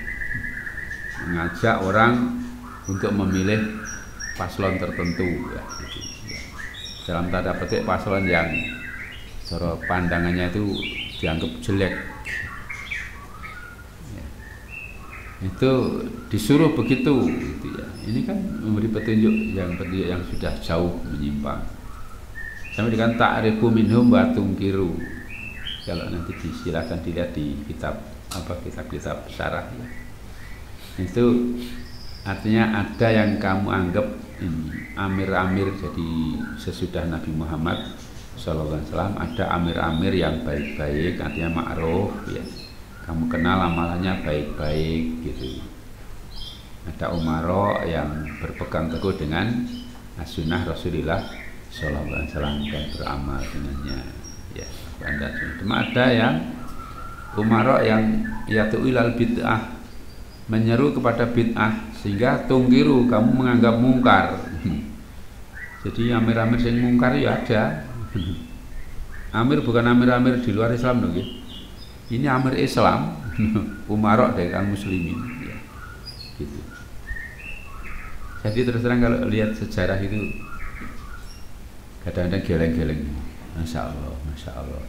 Mengajak orang untuk memilih paslon tertentu ya, gitu, ya. Dalam tanda petik paslon yang cara pandangannya itu dianggap jelek ya. Itu disuruh begitu gitu ya. Ini kan memberi petunjuk yang sudah jauh menyimpang. Sampai dengan ta'rifu minhum wa tungkiru. Kalau nanti silakan dilihat di kitab kitab syarah ya. Itu artinya ada yang kamu anggap ini amir-amir jadi sesudah Nabi Muhammad sallallahu alaihi wasallam, ada amir-amir yang baik-baik artinya ma'ruf ya. Kamu kenal amalannya baik-baik gitu. Ada umaro yang berpegang teguh dengan sunnah Rasulullah sallallahu alaihi wasallam dan beramal dengannya ya. Anda cuma ada yang umaro yang yatu ilal bid'ah, menyeru kepada bid'ah sehingga tungkiru kamu menganggap mungkar. Jadi amir-amir yang mungkar ya ada. Amir bukan amir-amir di luar Islam dong ya. Ini amir Islam, umaro dari kaum muslimin ya. Gitu. Jadi terus terang kalau lihat sejarah itu kadang-kadang geleng-geleng. Masya Allah.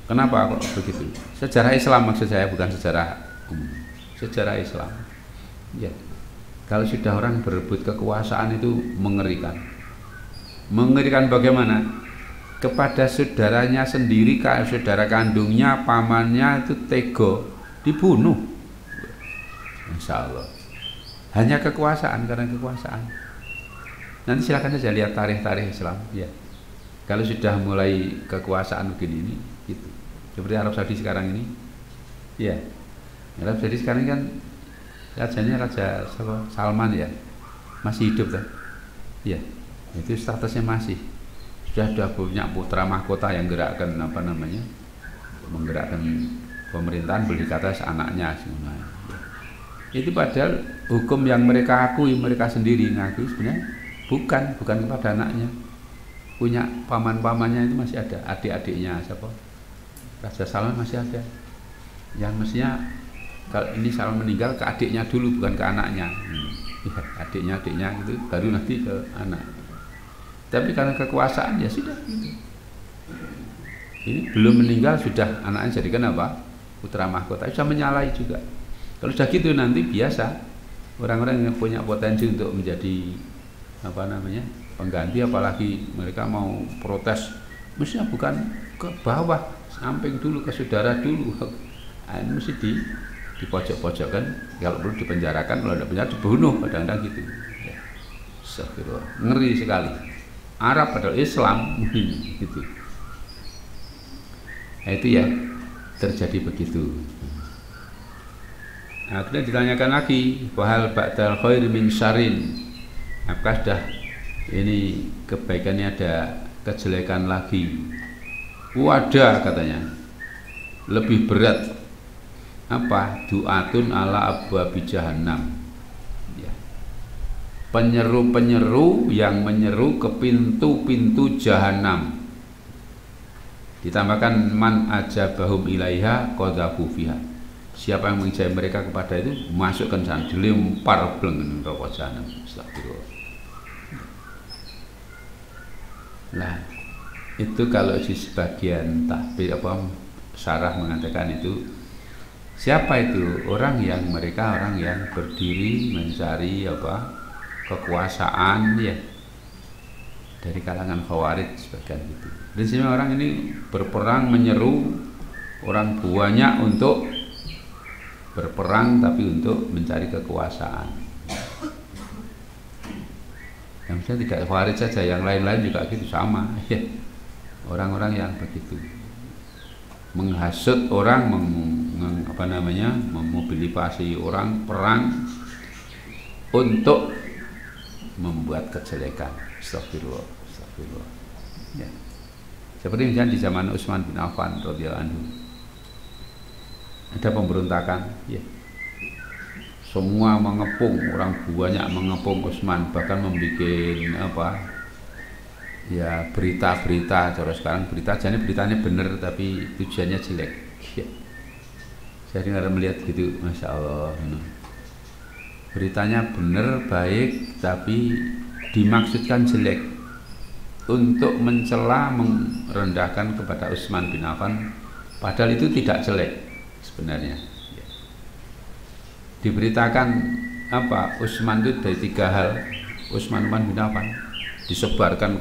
Kenapa kok begitu? Sejarah Islam maksud saya, bukan sejarah umum. Sejarah Islam. Ya. Kalau sudah orang berebut kekuasaan itu mengerikan. Mengerikan bagaimana? Kepada saudaranya sendiri, saudara kandungnya, pamannya itu tega dibunuh. Masya Allah. Hanya kekuasaan, karena kekuasaan. Nanti silakan saja lihat tarikh-tarikh Islam ya. Kalau sudah mulai kekuasaan begini ini gitu. Seperti Arab Saudi sekarang ini ya. Arab Saudi sekarang kan rajanya Raja Salman ya, masih hidup kan? Ya, itu statusnya masih. Sudah ada punya putra mahkota yang gerakkan apa namanya, menggerakkan pemerintahan, boleh dikata anaknya semuanya. Itu padahal hukum yang mereka akui, mereka sendiri ngakui sebenarnya bukan kepada anaknya. Punya paman-pamannya itu masih ada, adik-adiknya siapa? Raja Salman masih ada. Yang mestinya kalau ini Salman meninggal ke adiknya dulu, bukan ke anaknya. Ya, adiknya itu baru nanti ke anak. Tapi karena kekuasaan ya sudah gitu. Ini belum meninggal sudah anaknya jadikan apa? Putra mahkota. Sudah menyalahi juga. Kalau sudah gitu nanti biasa orang-orang yang punya potensi untuk menjadi apa namanya pengganti, apalagi mereka mau protes, mestinya bukan ke bawah, samping dulu, ke saudara dulu. Ini mesti di pojok-pojok kan, kalau perlu dipenjarakan, kalau tidak penjara dibunuh, kadang-kadang gitu. Ya. Astagfirullah, ngeri sekali. Arab padahal Islam gitu. Nah, itu ya terjadi begitu. Nah, kemudian ditanyakan lagi, wahal ba'dal khair min syarrin. Apakah sudah ini kebaikannya ada kejelekan lagi? Wadah katanya. Lebih berat apa? Du'atun ala abwabi jahannam. Ya. Penyeru-penyeru yang menyeru ke pintu-pintu jahanam. Ditambahkan man ajabahum ilaiha qadhafu fiha. Siapa yang mengijai mereka kepada itu, masukkan sana, dilempar bleng neraka jahanam. Astagfirullah. Nah, itu kalau di sebagian tahbir apa syarah mengatakan itu, siapa itu? Orang yang berdiri mencari apa? Kekuasaan ya. Dari kalangan Khawarij sebagian itu. Prinsipnya orang ini berperang menyeru orang banyak untuk berperang tapi untuk mencari kekuasaan. Yang saya tidak Khawarij saja, yang lain-lain juga gitu sama ya. Orang-orang yang begitu menghasut orang, memobilisasi orang perang untuk membuat kejelekan. Astagfirullah. Ya. Seperti misalnya di zaman Utsman bin Affan radhiyallahu anhu, ada pemberontakan, ya. Semua mengepung, orang banyak mengepung Utsman, bahkan membuat ya berita-berita. Cara sekarang berita, jadi beritanya benar tapi tujuannya jelek. Ya. Saya dengar melihat gitu, masya Allah. Beritanya benar baik tapi dimaksudkan jelek untuk mencela, merendahkan kepada Utsman bin Affan, padahal itu tidak jelek sebenarnya. Ya. Diberitakan apa Utsman itu dari 3 hal. Utsman bin Affan disebarkan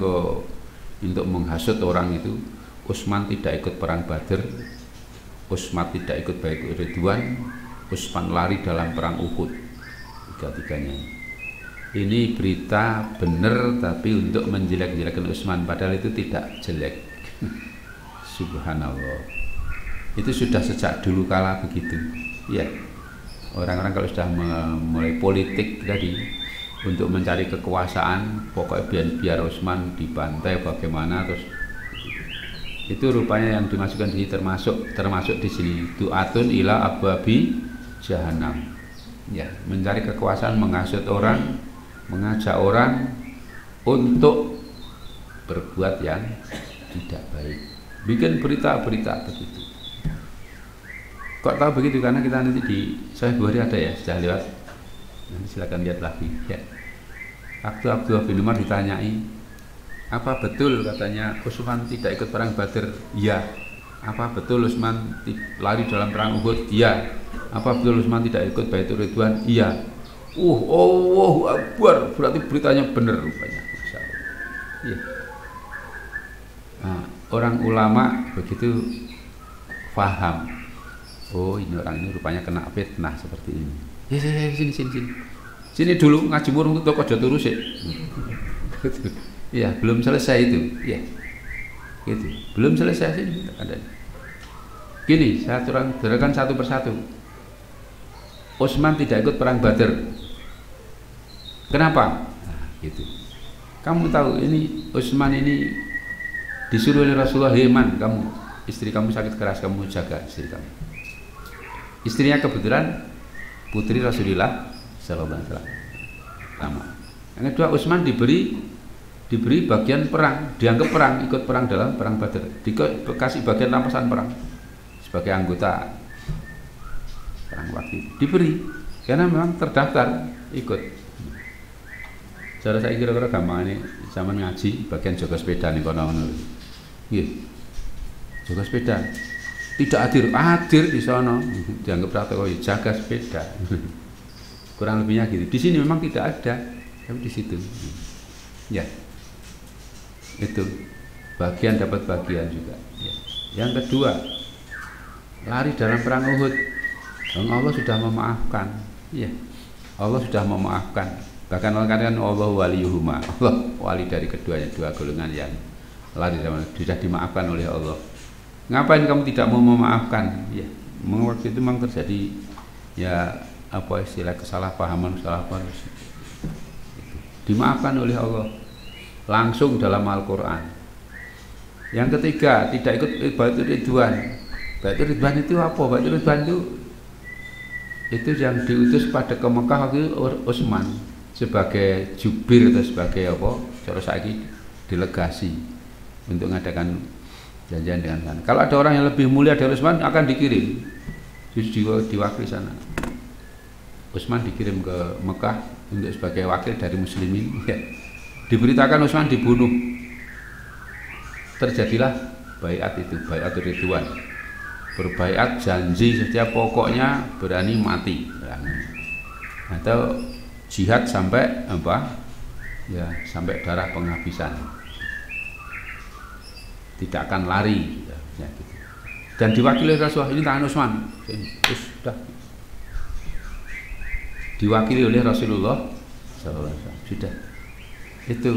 untuk menghasut orang itu. Utsman tidak ikut perang Badr, Utsman tidak ikut Bai'ah Ridwan, Utsman lari dalam perang Uhud. Tiga-tiganya ini berita benar tapi untuk menjelek-jelekan Utsman, padahal itu tidak jelek. Subhanallah. Itu sudah sejak dulu kala begitu. Ya. Orang-orang kalau sudah mulai politik tadi untuk mencari kekuasaan, pokoknya biar Utsman dibantai bagaimana, terus itu rupanya yang dimasukkan di sini termasuk di sini du'atun ila abwabi jahannam. Ya, mencari kekuasaan, menghasut orang, mengajak orang untuk berbuat yang tidak baik, bikin berita-berita begitu. Kok tahu begitu? Karena kita nanti di Sahih Bukhari ada ya, sudah lewat, nanti silakan lihat lagi ya. Waktu Abdullah bin Umar ditanyai, apa betul katanya Utsman tidak ikut perang Badr? Iya. Apa betul Utsman lari dalam perang Uhud? Iya. Apa betul Utsman tidak ikut Bai'ah Ridwan? Iya. Allahu Akbar, berarti beritanya benar rupanya. Masya Allah. Ya. Nah, orang ulama begitu faham. Oh, ini orang ini rupanya kena fitnah seperti ini. Ya, sini dulu ngaji murung untuk kode turu sih. Ya, belum selesai itu. Ya, gitu. Belum selesai sini. Gini, saya terangkan satu persatu. Utsman tidak ikut perang Badar. Kenapa? Nah, gitu. Kamu tahu ini Utsman ini disuruh oleh Rasulullah, "Heman, kamu istri kamu sakit keras, kamu jaga istri kamu." Istrinya kebetulan putri Rasulullah sallallahu alaihi wasallam. Yang kedua, Utsman diberi bagian perang, dianggap perang, ikut perang dalam perang Badar, dikasih bagian rampasan perang sebagai anggota perang waktu itu. Diberi karena memang terdaftar ikut. Cara saya kira-kira gampang ini zaman ngaji bagian jaga sepeda nih kono-kono. Nggih. Jaga sepeda. Tidak hadir di sana, dianggap rata jaga sepeda. Kurang lebihnya gitu. Di sini memang tidak ada, tapi di situ. Ya. Itu bagian dapat bagian juga ya. Yang kedua, lari dalam perang Uhud. Allah sudah memaafkan ya. Allah sudah memaafkan, bahkan Allah katakan Allah waliyuhuma, Allah wali dari keduanya, dua golongan yang lari dalam sudah dimaafkan oleh Allah. Ngapain kamu tidak mau memaafkan ya? Waktu itu memang terjadi ya apa istilah kesalahpahaman dimaafkan oleh Allah langsung dalam Al-Quran. Yang ketiga, tidak ikut Baitul Ridwan. Baitul Ridwan itu apa? Baitul Ridwan itu yang diutus pada ke Mekah waktu Utsman sebagai jubir atau sebagai apa? Cara saiki delegasi untuk mengadakan janjian dengan sana. Kalau ada orang yang lebih mulia dari Utsman akan dikirim, diwakili sana. Utsman dikirim ke Mekah untuk sebagai wakil dari muslimin. Diberitakan Utsman dibunuh. Terjadilah baiat itu, baiatul Ridwan. Berbaiat janji setiap pokoknya berani mati. Atau jihad sampai apa? Ya, sampai darah penghabisan. Tidak akan lari ya, gitu. Dan diwakili Rasulullah, ini tangan Utsman. Sudah. Diwakili oleh Rasulullah sallallahu alaihi wasallam. Sudah. Itu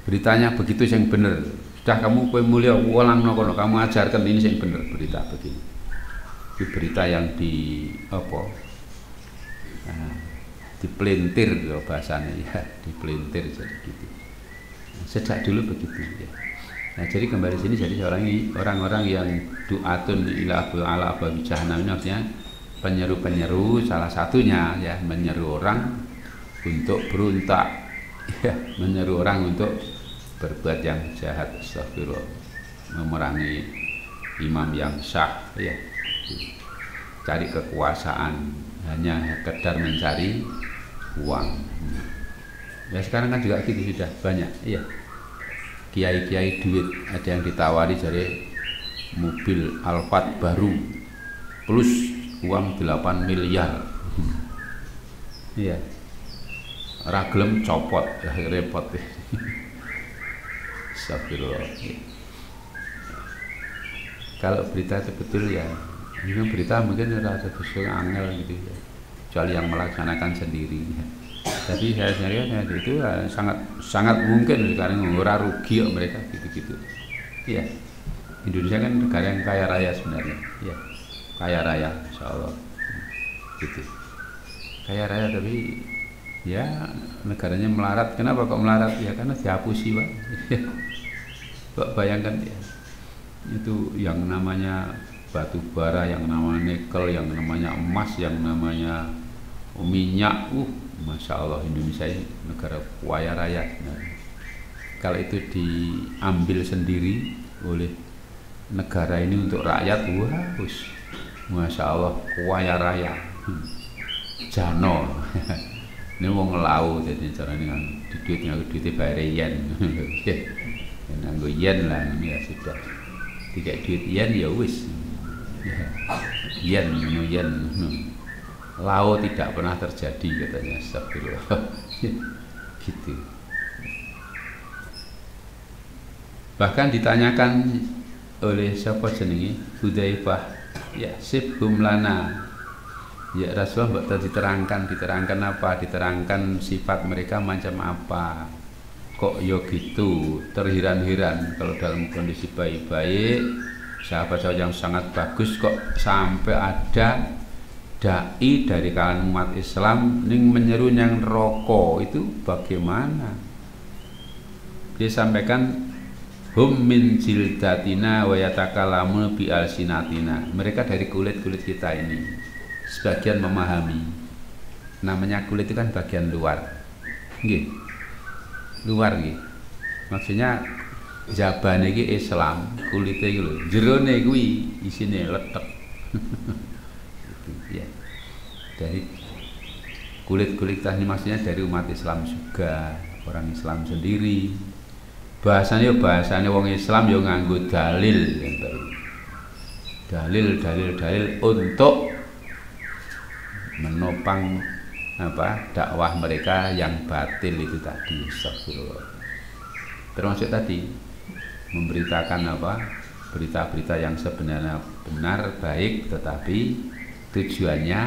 beritanya begitu yang benar. Sudah kamu kowe mulia ulang kono, kamu ajarkan ini yang benar berita begini. Itu berita yang di apa? Nah, dipelintir kalau bahasanya ya, dipelintir jadi gitu. Sejak dulu begitu ya. Nah, jadi kembali sini jadi orang-orang yang du'atun ila ala babi jahannam ini artinya penyeru-penyeru, salah satunya ya menyeru orang untuk berontak. Ya, menyeru orang untuk berbuat yang jahat, astagfirullah, memerangi imam yang sah ya, cari kekuasaan hanya sekedar mencari uang ya. Sekarang kan juga gitu sudah banyak ya, kiai-kiai duit, ada yang ditawari dari mobil Alphard baru plus uang 8 miliar iya. Raglem copot ya, repot ya. Astagfirullah. Kalau berita itu betul ya, ini berita mungkin ada sesuatu angel gitu ya, kecuali yang melaksanakan sendiri ya. Tapi saya lihat itu ya, sangat mungkin sekarang mengurang rugi mereka gitu-gitu ya. Indonesia kan negara yang kaya raya sebenarnya ya, kaya raya insya Allah gitu, kaya raya tapi ya negaranya melarat. Kenapa kok melarat? Ya karena dihapusi Pak. Pak bayangkan ya, itu yang namanya batu bara, yang namanya nikel, yang namanya emas, yang namanya minyak. Masya Allah, Indonesia ini negara kaya raya. Nah, kalau itu diambil sendiri oleh negara ini untuk rakyat, wah, Masya Allah, kaya raya. Jano. Ini mau ngelau jadi caranya di duitnya bayar yen, nganggo yen lah ini ya sudah. Tiga duit yen ya wis, yen. Lau tidak pernah terjadi katanya, astagfirullah. Gitu. Bahkan ditanyakan oleh siapa jenenge Hudzaifah, ya sibhum lana. Ya Rasulullah diterangkan apa? Diterangkan sifat mereka macam apa? Kok yo gitu, terhiran-hiran kalau dalam kondisi baik-baik, sahabat-sahabat yang sangat bagus kok sampai ada dai dari kalangan umat Islam ning menyeru yang rokok itu bagaimana? Dia sampaikan hum min jildatina wa yatakallamu bi alsinatina. Mereka dari kulit-kulit kita ini. Sebagian memahami. Namanya kulit itu kan bagian luar. Nggih. Luar nggih. Maksudnya jabane iki Islam, kulite iki lho. Jerone kuwi isine letek. Ya. Dari kulit-kulit ini maksudnya dari umat Islam juga, orang Islam sendiri. Bahasanya wong Islam yo nganggo dalil, dalil untuk menopang dakwah mereka yang batil itu tadi. Astagfirullah. Termasuk tadi memberitakan berita-berita yang sebenarnya benar baik tetapi tujuannya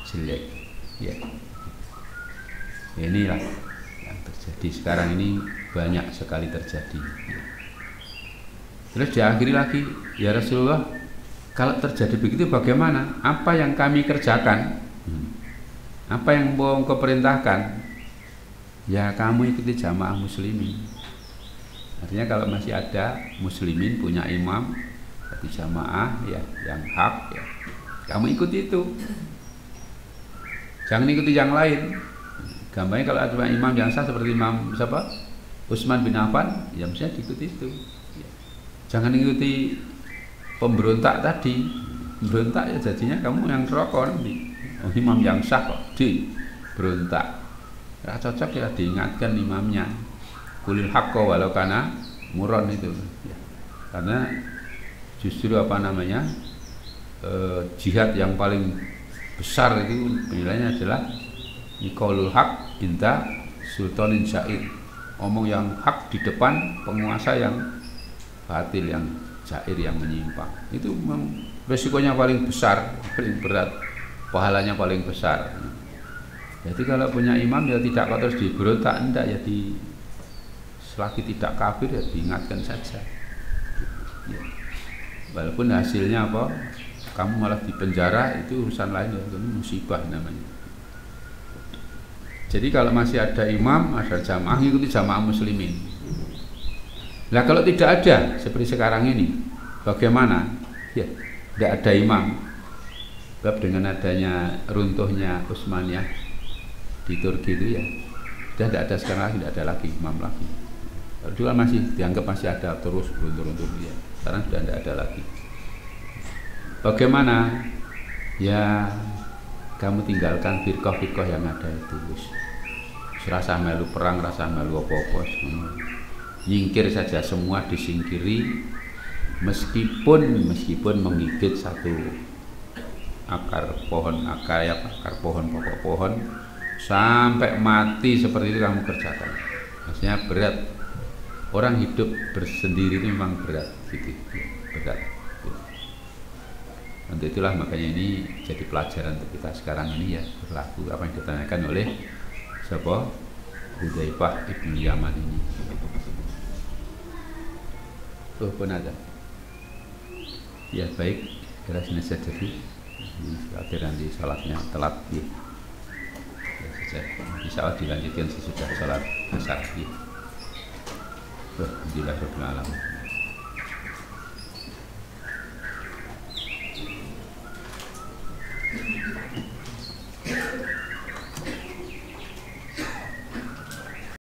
jelek. Ya. Inilah yang terjadi sekarang ini, banyak sekali terjadi. Terus diakhiri lagi, ya Rasulullah, kalau terjadi begitu bagaimana? Apa yang kami kerjakan? Apa yang mau engkau perintahkan? Ya kamu ikuti jamaah muslimin. Artinya kalau masih ada muslimin punya imam satu jamaah ya yang hak ya, kamu ikuti itu. Jangan ikuti yang lain. Gampangnya kalau ada imam yang sah seperti Imam siapa? Utsman bin Affan, ya mestinya diikuti itu. Ya. Jangan ikuti pemberontak tadi. Berontak ya jadinya kamu yang rokok nanti. Oh, imam yang sah kok di berontak. Nah, cocok ya diingatkan imamnya. Kulil haqqa walau kana muron itu. Ya. Karena justru jihad yang paling besar itu nilainya adalah iqaulul haq inda sultanin syair. Omong yang hak di depan penguasa yang batil, yang jair, yang menyimpang. Itu memang resikonya paling besar, paling berat, pahalanya paling besar. Jadi kalau punya imam ya tidak kok terus diberontak, enggak ya selagi tidak kafir ya diingatkan saja. Ya. Walaupun hasilnya apa? Kamu malah dipenjara, itu urusan lain ya, itu musibah namanya. Jadi kalau masih ada imam, ada jamaah, ikuti jamaah muslimin. Nah kalau tidak ada seperti sekarang ini, bagaimana? Ya, tidak ada imam. Sebab dengan adanya runtuhnya Utsmaniyah di Turki itu ya, sudah tidak ada sekarang lagi, tidak ada lagi imam lagi. Kalau dulu masih dianggap masih ada terus runtuh-runtuh ya. Sekarang sudah tidak ada lagi. Bagaimana? Ya kamu tinggalkan firqah-firqah yang ada itu. Rasa melu perang, rasa melu apa-apa, nyingkir saja, semua disingkiri, meskipun menggigit satu akar pohon, pokok pohon sampai mati, seperti itu kamu kerjakan. Maksudnya berat. Orang hidup bersendiri itu memang berat, gitu, berat. Untuk itulah makanya ini jadi pelajaran untuk kita sekarang ini ya, berlaku apa yang ditanyakan oleh siapa? Hudzaifah ibn Yaman ini. Tuh pun ada. Ya baik, kira sini saja dulu. Akhir nanti salatnya telat ya. Ya saja. Insya Allah dilanjutkan sesudah salat asar ya. Alhamdulillah rabbil alamin.